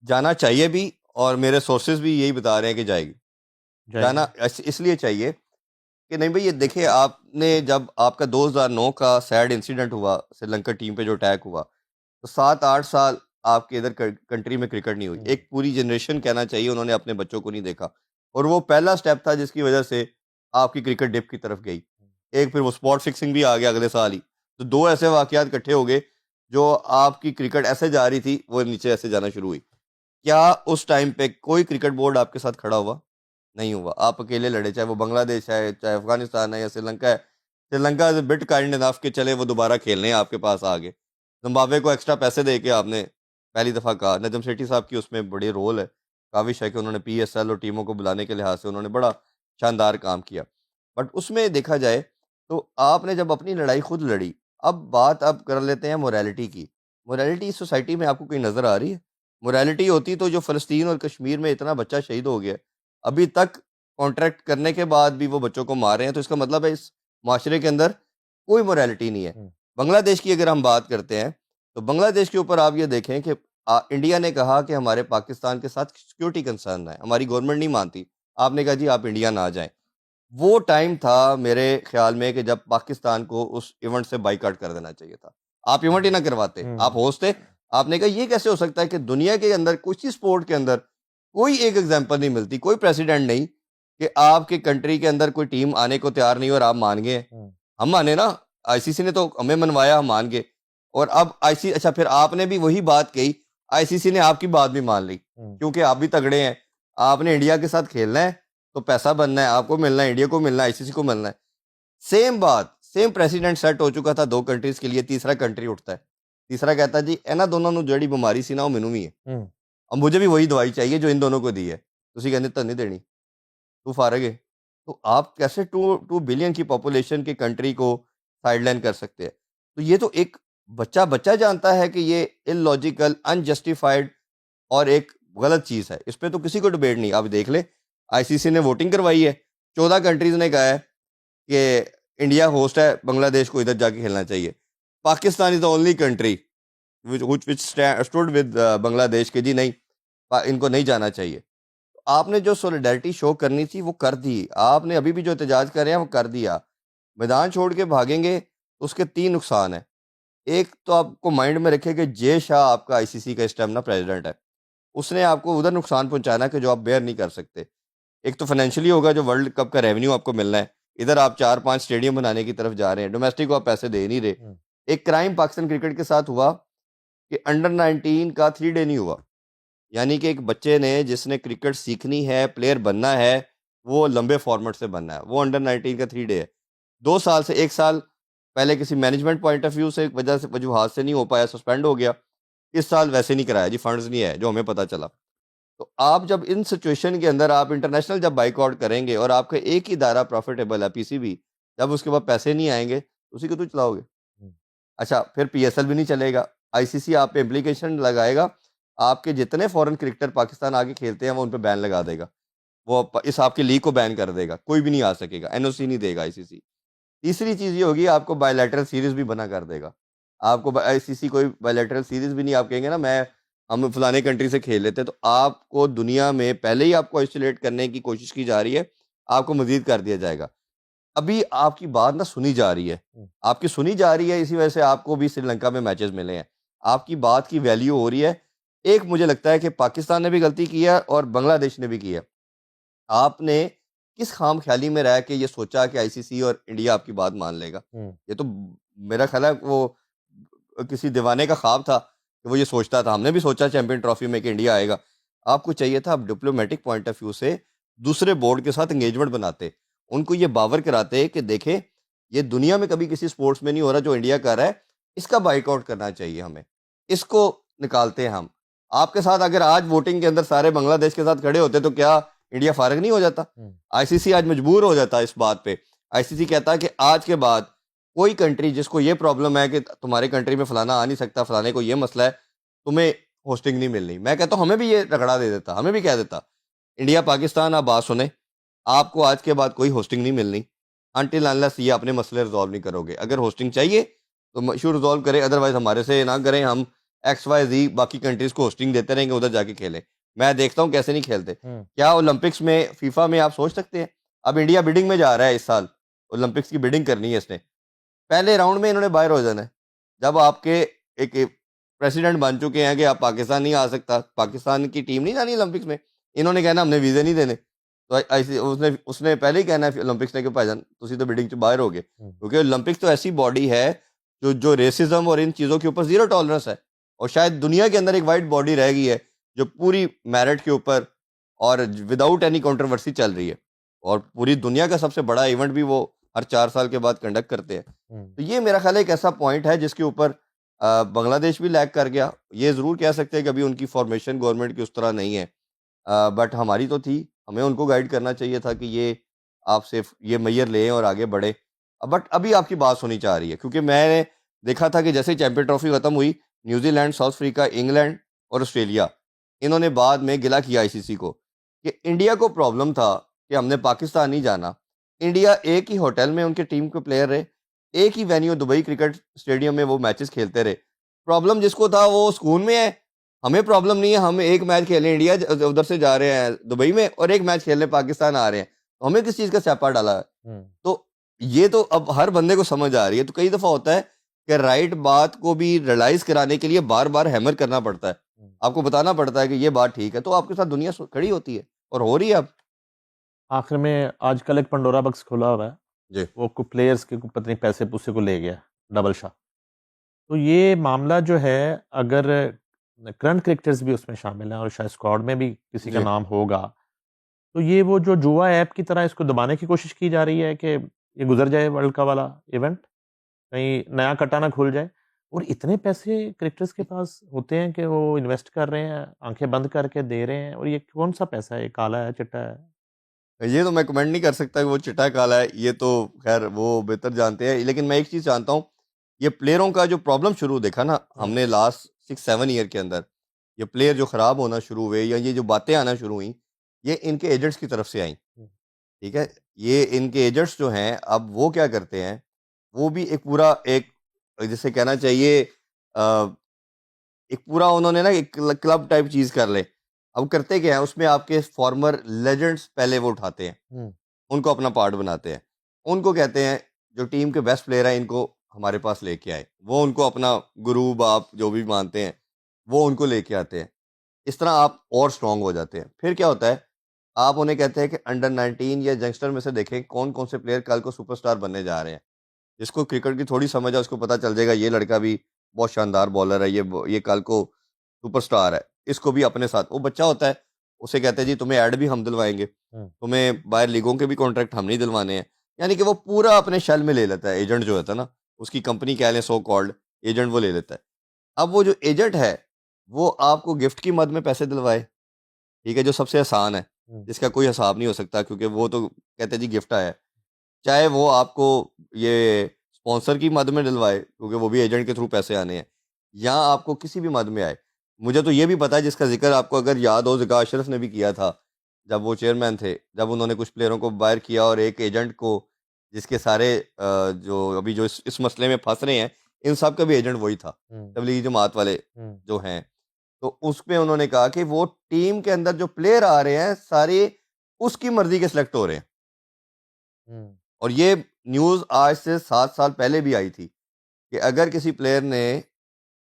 जाना चाहिए भी, और मेरे सोर्सेज भी यही बता रहे हैं कि जाएगी। जाना इसलिए चाहिए कि नहीं भाई, ये देखिए, आपने जब आपका 2009 का सैड इंसिडेंट हुआ, श्रीलंका टीम पे जो अटैक हुआ, तो 7-8 साल आपके इधर कंट्री में क्रिकेट नहीं हुई। एक पूरी जनरेशन कहना चाहिए उन्होंने अपने बच्चों को नहीं देखा, और वो पहला स्टेप था जिसकी वजह से आपकी क्रिकेट डिप की तरफ गई। एक फिर वो स्पॉट फिक्सिंग भी आ गया अगले साल ही। तो 2 ऐसे वाकयात इकट्ठे हो गए, जो आपकी क्रिकेट ऐसे जा रही थी वो नीचे ऐसे जाना शुरू हुई। क्या उस टाइम पे कोई क्रिकेट बोर्ड आपके साथ खड़ा हुआ? नहीं हुआ। आप अकेले लड़े, चाहे वो बांग्लादेश है, चाहे अफगानिस्तान है या श्रीलंका है। Sri Lanka is bit kind enough कि चले वो दोबारा खेलने आपके पास आ गए। जिम्बाब्वे को एक्स्ट्रा पैसे दे के आपने पहली दफ़ा कहा। नजम सेठी साहब की उसमें बड़ी रोल है, काविश है कि उन्होंने PSL और टीमों को बुलाने के लिहाज से उन्होंने बड़ा शानदार काम किया। बट उसमें देखा जाए तो आपने जब अपनी लड़ाई खुद लड़ी, अब बात आप कर लेते हैं मोरालिटी की। मोरालिटी इस सोसाइटी में आपको कोई नज़र आ रही है? मोरालिटी होती तो जो फ़लस्तीन और कश्मीर में इतना बच्चा शहीद हो गया, अभी तक कॉन्ट्रैक्ट करने के बाद भी वो बच्चों को मार रहे हैं, तो इसका मतलब है इस माशरे के अंदर कोई मोरालिटी नहीं है। बांग्लादेश की अगर हम बात करते हैं, तो बांग्लादेश के ऊपर आप ये देखें कि इंडिया ने कहा कि हमारे पाकिस्तान के साथ सिक्योरिटी कंसर्न है, हमारी गवर्नमेंट नहीं मानती। आपने कहा जी आप इंडिया ना जाएं। वो टाइम था मेरे ख्याल में कि जब पाकिस्तान को उस इवेंट से बाइकआउट कर देना चाहिए था। आप इवेंट ही ना करवाते, आप होस्ट थे। आपने कहा ये कैसे हो सकता है कि दुनिया के अंदर किसी स्पोर्ट के अंदर कोई एक एग्जांपल नहीं मिलती, कोई प्रेसिडेंट नहीं कि आपके कंट्री के अंदर कोई टीम आने को तैयार नहीं और आप मान गए। हम माने ना, ICC ने तो हमें मनवाया, हम मान गए। और अब अच्छा, फिर आपने भी वही बात कही, ICC ने आपकी बात भी मान ली, क्योंकि आप भी तगड़े हैं। आपने इंडिया के साथ खेलना है तो पैसा बनना है, आपको मिलना है, इंडिया को मिलना है, ICC को मिलना है। सेम बात, सेम प्रेसिडेंट सेट हो चुका था 2 कंट्रीज के लिए। तीसरा कंट्री उठता है, तीसरा कहता है जी इन्हां दोनों ਨੂੰ ਜਿਹੜੀ ਬਿਮਾਰੀ ਸੀ ਨਾ ਉਹ ਮੈਨੂੰ ਵੀ ਹੈ, अब मुझे भी वही दवाई चाहिए जो इन दोनों को दी है। ਤੁਸੀਂ ਕਹਿੰਦੇ ਤਾਂ नहीं देनी, तू फारग है। तो आप कैसे 2 बिलियन की पॉपुलेशन की कंट्री को साइडलाइन कर सकते हैं? तो ये तो एक बच्चा जानता है कि ये इलॉजिकल, अनजस्टिफाइड और एक गलत चीज़ है। इस पे तो किसी को डिबेट नहीं। आप देख ले, ICC ने वोटिंग करवाई है, 14 कंट्रीज ने कहा है कि इंडिया होस्ट है, बांग्लादेश को इधर जाके खेलना चाहिए। Pakistan is the only country which stood with Bangladesh के जी नहीं, इनको नहीं जाना चाहिए। आपने जो सॉलिडारिटी शो करनी थी वो कर दी, आपने अभी भी जो एहतजाज कर रहे हैं वो कर दिया। मैदान छोड़ के भागेंगे तो उसके 3 नुकसान हैं। एक तो आपको माइंड में रखिए कि जे शाह आपका आईसीसी का इस टाइम ना प्रेसिडेंट है, उसने आपको उधर नुकसान पहुंचाना है कि जो आप बेयर नहीं कर सकते। एक तो फाइनेंशियली होगा, जो वर्ल्ड कप का रेवेन्यू आपको मिलना है, इधर आप 4-5 स्टेडियम बनाने की तरफ जा रहे हैं, डोमेस्टिक को आप पैसे दे नहीं रहे। एक क्राइम पाकिस्तान क्रिकेट के साथ हुआ कि अंडर 19 का 3 डे नहीं हुआ, यानी कि एक बच्चे ने जिसने क्रिकेट सीखनी है, प्लेयर बनना है, वो लंबे फॉर्मेट से बनना है, वो अंडर 19 का 3 डे है। 2 साल से 1 साल पहले किसी मैनेजमेंट पॉइंट ऑफ व्यू से वजूहात से नहीं हो पाया, सस्पेंड हो गया। इस साल वैसे नहीं कराया जी, फंड्स नहीं है जो हमें पता चला। तो आप जब इन सिचुएशन के अंदर आप इंटरनेशनल जब बाइकआउट करेंगे और आपका एक ही दायरा प्रॉफिटेबल है पीसीबी, जब उसके बाद पैसे नहीं आएंगे उसी को तो चलाओगे। अच्छा, फिर पीएसएल भी नहीं चलेगा, आईसीसी आप पे इम्प्लीकेशन लगाएगा, आपके जितने फॉरेन क्रिकेटर पाकिस्तान आके खेलते हैं वो उन पे बैन लगा देगा, वो इस आपकी लीग को बैन कर देगा, कोई भी नहीं आ सकेगा, एनओसी नहीं देगा आईसीसी। तीसरी चीज ये होगी, आपको बायलैटरल सीरीज भी बना कर देगा। आपको आईसीसी कोई बायलैटरल सीरीज भी नहीं, आप कहेंगे ना हम फलाने कंट्री से खेल लेते हैं, तो आपको दुनिया में पहले ही आपको आइसोलेट करने की कोशिश की जा रही है, आपको मजीद कर दिया जाएगा। अभी आपकी बात ना सुनी जा रही है, आपकी सुनी जा रही है, इसी वजह से आपको भी श्रीलंका में मैचेस मिले हैं, आपकी बात की वैल्यू हो रही है। एक मुझे लगता है कि पाकिस्तान ने भी गलती की है और बांग्लादेश ने भी की है। आपने किस खाम ख्याली में रह के ये सोचा कि आईसीसी और इंडिया आपकी बात मान लेगा? ये तो मेरा ख्याल है वो किसी दीवाने का ख्वाब था कि वो ये सोचता था। हमने भी सोचा चैंपियन ट्रॉफी में कि इंडिया आएगा। आपको चाहिए था आप डिप्लोमेटिक पॉइंट ऑफ व्यू से दूसरे बोर्ड के साथ एंगेजमेंट बनाते, उनको ये बावर कराते कि देखें ये दुनिया में कभी किसी स्पोर्ट्स में नहीं हो रहा जो इंडिया कर रहा है, इसका बाइकआउट करना चाहिए हमें, इसको निकालते हैं हम। आपके साथ अगर आज वोटिंग के अंदर सारे बांग्लादेश के साथ खड़े होते तो क्या इंडिया फारग नहीं हो जाता? आईसीसी आज मजबूर हो जाता इस बात पे। आईसीसी कहता है कि आज के बाद कोई कंट्री जिसको ये प्रॉब्लम है कि तुम्हारे कंट्री में फलाना आ नहीं सकता, फलाने को ये मसला है, तुम्हें होस्टिंग नहीं मिलनी, मैं कहता हूँ हमें भी ये रगड़ा दे देता, हमें भी कह देता इंडिया पाकिस्तान आप बात सुने, आपको आज के बाद कोई होस्टिंग नहीं मिलनी अनटिल अनलेस ये अपने मसले रिजॉल्व नहीं करोगे। अगर होस्टिंग चाहिए तो इशू रिजॉल्व करें, अदरवाइज हमारे से ना करें, हम XYZ बाकी कंट्रीज को होस्टिंग देते रहेंगे, उधर जाके खेलें। मैं देखता हूँ कैसे नहीं खेलते। क्या ओलंपिक्स में फीफा में आप सोच सकते हैं? अब इंडिया बिडिंग में जा रहा है, इस साल ओलंपिक्स की बिडिंग करनी है इसने, पहले राउंड में इन्होंने बाहर हो जाना है। जब आपके एक प्रेसिडेंट बन चुके हैं कि आप पाकिस्तान नहीं आ सकता, पाकिस्तान की टीम नहीं जानी ओलंपिक्स में, इन्होंने कहना हमने वीज़े नहीं देने, तो ऐसे उसने उसने पहले ही कहना है ओलंपिक्स ने कि भाईजान तुसी तो बिडिंग से बाहर हो गए, क्योंकि ओलंपिक्स तो ऐसी बॉडी है जो रेसिज्म और इन चीज़ों के ऊपर जीरो टॉलरेंस है, और शायद दुनिया के अंदर एक वाइड बॉडी रह गई है जो पूरी मेरिट के ऊपर और विदाउट एनी कंट्रोवर्सी चल रही है, और पूरी दुनिया का सबसे बड़ा इवेंट भी वो हर 4 साल के बाद कंडक्ट करते हैं। तो ये मेरा ख्याल है एक ऐसा पॉइंट है जिसके ऊपर बांग्लादेश भी लैग कर गया। ये ज़रूर कह सकते हैं कि अभी उनकी फॉर्मेशन गवर्नमेंट की उस तरह नहीं है, बट हमारी तो थी, हमें उनको गाइड करना चाहिए था कि ये आप सिर्फ ये मैयर लें और आगे बढ़े। बट अभी आपकी बात सुनी चाह रही है, क्योंकि मैंने देखा था कि जैसे चैंपियन ट्रॉफी खत्म हुई, न्यूजीलैंड, साउथ अफ्रीका, इंग्लैंड और ऑस्ट्रेलिया, इन्होंने बाद में गिला किया आईसीसी को कि इंडिया को प्रॉब्लम था कि हमने पाकिस्तान नहीं जाना। इंडिया एक ही होटल में उनके टीम के प्लेयर रहे, एक ही वेन्यू दुबई क्रिकेट स्टेडियम में वो मैचेस खेलते रहे। प्रॉब्लम जिसको था वो सुकून में है, हमें प्रॉब्लम नहीं है, हम एक मैच खेलने इंडिया उधर से जा रहे हैं दुबई में और एक मैच खेलने पाकिस्तान आ रहे हैं, तो हमें किस चीज़ का स्यापा डाला है? तो ये तो अब हर बंदे को समझ आ रही है। तो कई दफ़ा होता है कि राइट बात को भी रियलाइज कराने के लिए बार बार हैमर करना पड़ता है, आपको बताना पड़ता है कि ये बात ठीक है, तो आपके साथ दुनिया खड़ी होती है और हो रही है अब। आखिर में आजकल एक पंडोरा बक्स खुला हुआ है जी, वो कुछ प्लेयर्स के कुछ पत्नी पैसे पूसे को ले गया, डबल शाह। तो ये मामला जो है, अगर करंट क्रिकेटर्स भी उसमें शामिल हैं और शायद स्क्वाड में भी किसी का जी। नाम होगा, तो ये वो जो जुआ ऐप की तरह इसको दबाने की कोशिश की जा रही है कि ये गुजर जाए वर्ल्ड कप वाला इवेंट, कहीं नया कटा ना खुल जाए। और इतने पैसे क्रिकेटर्स के पास होते हैं कि वो इन्वेस्ट कर रहे हैं, आंखें बंद करके दे रहे हैं, और ये कौन सा पैसा है? ये काला है, चिट्टा है? ये तो मैं कमेंट नहीं कर सकता कि वो चिट्टा काला है, ये तो खैर वो बेहतर जानते हैं, लेकिन मैं एक चीज़ जानता हूँ, ये प्लेयरों का जो प्रॉब्लम शुरू देखा ना हमने लास्ट 6-7 ईयर के अंदर, ये प्लेयर जो ख़राब होना शुरू हुए या ये जो बातें आना शुरू हुई, ये इनके एजेंट्स की तरफ से आई। ठीक है, ये इनके एजेंट्स जो हैं अब वो क्या करते हैं, वो भी एक पूरा एक जिसे कहना चाहिए एक पूरा उन्होंने ना एक क्लब टाइप चीज़ कर ले। अब करते क्या है उसमें आपके फॉर्मर लेजेंड्स पहले वो उठाते हैं, हुँ, उनको अपना पार्ट बनाते हैं। उनको कहते हैं जो टीम के बेस्ट प्लेयर हैं इनको हमारे पास लेके आए। वो उनको अपना गुरु, बाप जो भी मानते हैं, वो उनको लेके आते हैं। इस तरह आप और स्ट्रॉन्ग हो जाते हैं। फिर क्या होता है, आप उन्हें कहते हैं कि अंडर 19 या यंगस्टर में से देखें कौन-कौन से प्लेयर कल को सुपरस्टार बनने जा रहे हैं। जिसको क्रिकेट की थोड़ी समझ है उसको पता चल जाएगा ये लड़का भी बहुत शानदार बॉलर है, ये कल को सुपरस्टार है। इसको भी अपने साथ वो बच्चा होता है, उसे कहते हैं जी तुम्हें ऐड भी हम दिलवाएँगे, हुँ, तुम्हें बाहर लीगों के भी कॉन्ट्रैक्ट हम नहीं दिलवाने हैं। यानी कि वो पूरा अपने शेल में ले लेता है, एजेंट जो होता है ना, उसकी कंपनी कह लें सो कॉल्ड एजेंट वो ले लेता है। अब वो जो एजेंट है, वो आपको गिफ्ट की मद में पैसे दिलवाए, ठीक है? जो सबसे आसान है, हुँ, जिसका कोई हिसाब नहीं हो सकता क्योंकि वो तो कहते हैं जी गिफ्ट आया है। चाहे वो आपको ये स्पॉन्सर की मद में डलवाए क्योंकि वो भी एजेंट के थ्रू पैसे आने हैं या आपको किसी भी मद में आए। मुझे तो ये भी पता है जिसका ज़िक्र आपको अगर याद हो ज़िक्र अशरफ ने भी किया था, जब वो चेयरमैन थे, जब उन्होंने कुछ प्लेयरों को बाहर किया और एक एजेंट को जिसके सारे जो अभी जो इस मसले में फँस रहे हैं, इन सब का भी एजेंट वही था, हुँ, तबलीगी जमात वाले हुँ, जो हैं। तो उसमें उन्होंने कहा कि वो टीम के अंदर जो प्लेयर आ रहे हैं, सारे उसकी मर्ज़ी के सिलेक्ट हो रहे हैं। हुँ, और ये न्यूज़ आज से 7 साल पहले भी आई थी कि अगर किसी प्लेयर ने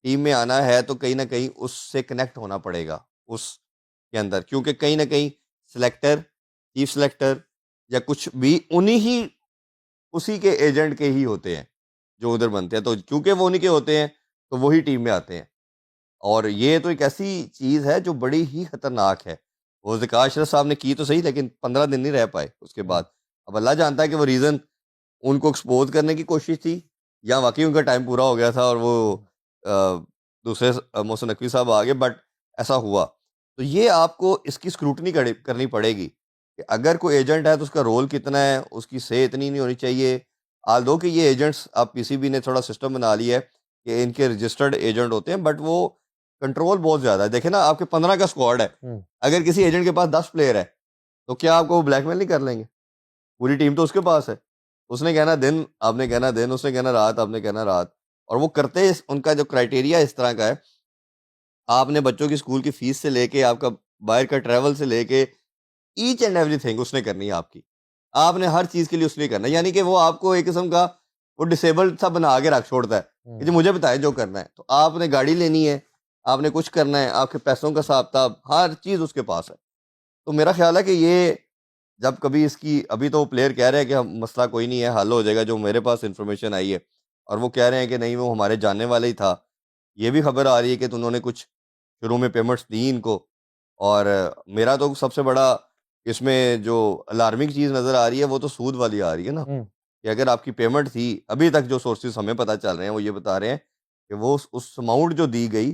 टीम में आना है तो कहीं न कहीं उससे कनेक्ट होना पड़ेगा उसके अंदर क्योंकि कहीं न कहीं सिलेक्टर, चीफ सिलेक्टर या कुछ भी उन्हीं ही उसी के एजेंट के ही होते हैं, जो उधर बनते हैं। तो क्योंकि वो उन्हीं के होते हैं, तो वही टीम में आते हैं। और ये तो एक ऐसी चीज़ है जो बड़ी ही खतरनाक है। वो ज़िका अशरफ साहब ने की तो सही लेकिन 15 दिन नहीं रह पाए उसके हुँ, बाद। अब अल्लाह जानता है कि वो रीज़न उनको एक्सपोज़ करने की कोशिश थी या वाक़ई उनका टाइम पूरा हो गया था और वो हुँ, दूसरे मोहसिन नकवी साहब आ गए बट ऐसा हुआ। तो ये आपको इसकी स्क्रूटनी करनी पड़ेगी कि अगर कोई एजेंट है तो उसका रोल कितना है, उसकी से इतनी नहीं होनी चाहिए। ऑल्दो कि ये एजेंट्स अब पीसीबी ने थोड़ा सिस्टम बना लिया है कि इनके रजिस्टर्ड एजेंट होते हैं बट वो कंट्रोल बहुत ज़्यादा है। देखें ना आपके 15 का स्क्वाड है, हुँ, अगर किसी एजेंट के पास 10 प्लेयर है, तो क्या आपको वो ब्लैकमेल नहीं कर लेंगे? पूरी टीम तो उसके पास है। उसने कहना दिन, आपने कहना दिन, उसने कहना रात, आपने कहना रात। और वो करते इस उनका जो क्राइटेरिया इस तरह का है, आपने बच्चों की स्कूल की फीस से लेके, आपका बाहर का ट्रैवल से लेके, ईच एंड एवरीथिंग उसने करनी है आपकी। आपने हर चीज़ के लिए उसने करना है। यानी कि वो आपको एक किस्म का वो डिसेबल्ड सा बना के रख छोड़ता है कि जी हुँ। मुझे बताएँ जो करना है। तो आपने गाड़ी लेनी है, आपने कुछ करना है, आपके पैसों का हिसाब-किताब, हर चीज़ उसके पास है। तो मेरा ख़्याल है कि ये जब कभी इसकी अभी तो प्लेयर कह रहे हैं कि हम मसला कोई नहीं है, हल हो जाएगा, जो मेरे पास इन्फॉर्मेशन आई है और वो कह रहे हैं कि नहीं वो हमारे जानने वाला ही था। ये भी खबर आ रही है कि उन्होंने कुछ शुरू में पेमेंट्स दी इनको और मेरा तो सबसे बड़ा इसमें जो अलार्मिंग चीज़ नज़र आ रही है वो तो सूद वाली आ रही है ना, हुँ, कि अगर आपकी पेमेंट थी, अभी तक जो सोर्सेज़ हमें पता चल रहे हैं वो ये बता रहे हैं कि वो उस अमाउंट जो दी गई,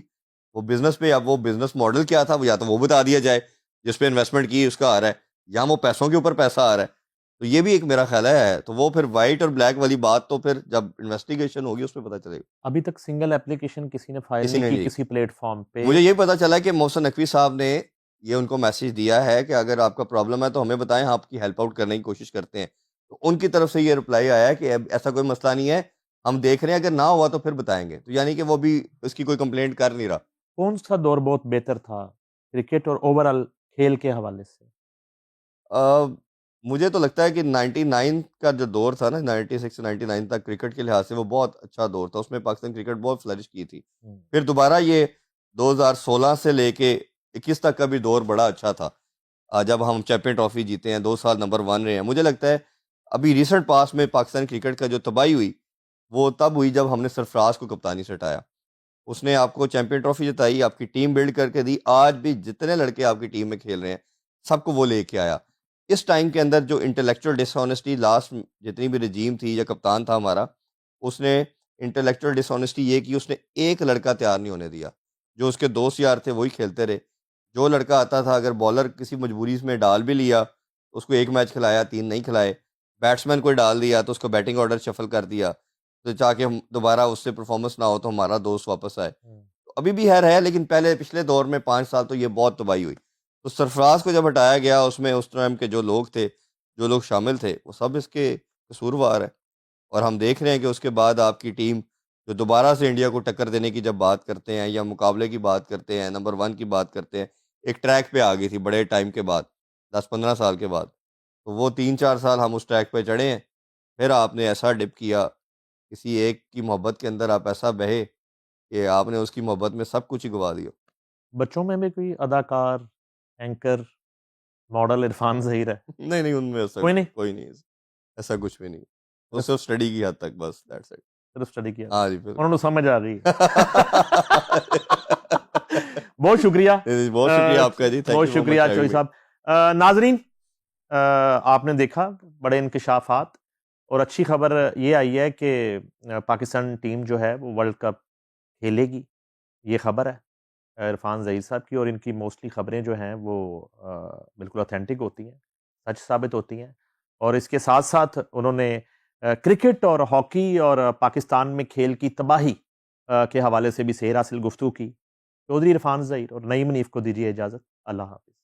वो बिज़नेस पे अब वो बिज़नेस मॉडल क्या था, वो या तो वो बता दिया जाए, जिस पे इन्वेस्टमेंट की उसका आ रहा है। या वो पैसों के ऊपर पैसा आ रहा है। तो ये भी एक मेरा ख़्याल है, तो वो फिर व्हाइट और ब्लैक वाली बात तो फिर जब इन्वेस्टिगेशन होगी उसमें पता चलेगा। अभी तक सिंगल एप्लीकेशन किसी ने फाइल किसी नहीं ने की नहीं। किसी प्लेटफ़ॉर्म पे। मुझे ये पता चला कि मोहसिन नकवी साहब ने ये उनको मैसेज दिया है कि अगर आपका प्रॉब्लम है तो हमें बताएँ, हम आपकी हेल्प आउट करने की कोशिश करते हैं। तो उनकी तरफ से ये रिप्लाई आया है कि अब ऐसा कोई मसला नहीं है, हम देख रहे हैं, अगर ना हुआ तो फिर बताएँगे। तो यानी कि वो अभी इसकी कोई कंप्लेंट कर नहीं रहा। कौन-सा दौर बहुत बेहतर था, क्रिकेट और ओवरॉल खेल के हवाले से? अ, मुझे तो लगता है कि 99 का जो दौर था ना 96 से 99 तक क्रिकेट के लिहाज से वो बहुत अच्छा दौर था। उसमें पाकिस्तान क्रिकेट बहुत फ्लरिश की थी। हुँ, फिर दोबारा ये 2016 से लेके 21 तक का भी दौर बड़ा अच्छा था। जब हम चैंपियन ट्रॉफी जीते हैं, 2 साल नंबर 1 रहे हैं। मुझे लगता है अभी रिसेंट पास्ट में पाकिस्तान क्रिकेट का जो तबाही हुई, वो तब हुई जब हमने सरफराज को कप्तानी से हटाया। उसने आपको चैंपियन ट्रॉफी जिताई, आपकी टीम बिल्ड करके दी। आज भी जितने लड़के आपकी टीम में खेल रहे हैं, सबको वो लेके आया। इस टाइम के अंदर जो इंटेलेक्चुअल डिसऑनेस्टी लास्ट जितनी भी रजीम थी या कप्तान था हमारा, उसने इंटेलेक्चुअल डिसऑनेस्टी ये की उसने एक लड़का तैयार नहीं होने दिया। जो उसके दोस्त यार थे वही खेलते रहे। जो लड़का आता था अगर बॉलर किसी मजबूरी में डाल भी लिया, तो उसको 1 मैच खिलाया, 3 नहीं खिलाए। बैट्समैन कोई डाल दिया तो उसका बैटिंग ऑर्डर शफल कर दिया। तो ताकि हम दोबारा उससे परफॉर्मेंस ना हो तो हमारा दोस्त वापस आए। हुँ, तो अभी भी है लेकिन पहले पिछले दौर में 5 साल तो ये बहुत तबाही हुई। तो सरफराज को जब हटाया गया उसमें उस टाइम के जो लोग थे, जो लोग शामिल थे, वो सब इसके कसूरवार हैं। और हम देख रहे हैं कि उसके बाद आपकी टीम जो दोबारा से इंडिया को टक्कर देने की जब बात करते हैं या मुकाबले की बात करते हैं, नंबर 1 की बात करते हैं, एक ट्रैक पे आ गई थी बड़े टाइम के बाद, 10-15 साल के बाद। तो वो 3-4 साल हम उस ट्रैक पे चढ़े हैं, फिर आपने ऐसा डिप किया, किसी एक की मोहब्बत के अंदर आप ऐसा बहे कि आपने उसकी मोहब्बत में सब कुछ ही गँवा दिया। बच्चों में भी कोई अदाकार, एंकर, मॉडल इरफान ज़हीर है? नहीं, नहीं, उनमें ऐसा कोई नहीं? कोई नहीं है, ऐसा कुछ भी नहीं। वो सिर्फ सिर्फ स्टडी की हद तक बस दैट्स इट। सिर्फ स्टडी किया था। हाँ जी, उन्होंने बिल्कुल। समझ आ गई। बहुत शुक्रिया। बहुत शुक्रिया आपका जी, थैंक बहुत यू सो मच शुक्रिया हैविंग चोई मी। साहब। नाज़रीन, आपने देखा बड़े इंकशाफात, और अच्छी खबर ये आई है कि पाकिस्तान टीम जो है वो वर्ल्ड कप खेलेगी, ये खबर है इरफान ज़हीर साहब की। और इनकी मोस्टली खबरें जो हैं वो बिल्कुल ऑथेंटिक होती हैं, सच साबित होती हैं। और इसके साथ-साथ उन्होंने क्रिकेट और हॉकी और पाकिस्तान में खेल की तबाही के हवाले से भी सेर हासिल गुफ्तगू की। चौधरी इरफान ज़हीर और नईम हनीफ को दीजिए इजाज़त। अल्लाह हाफ़िज़।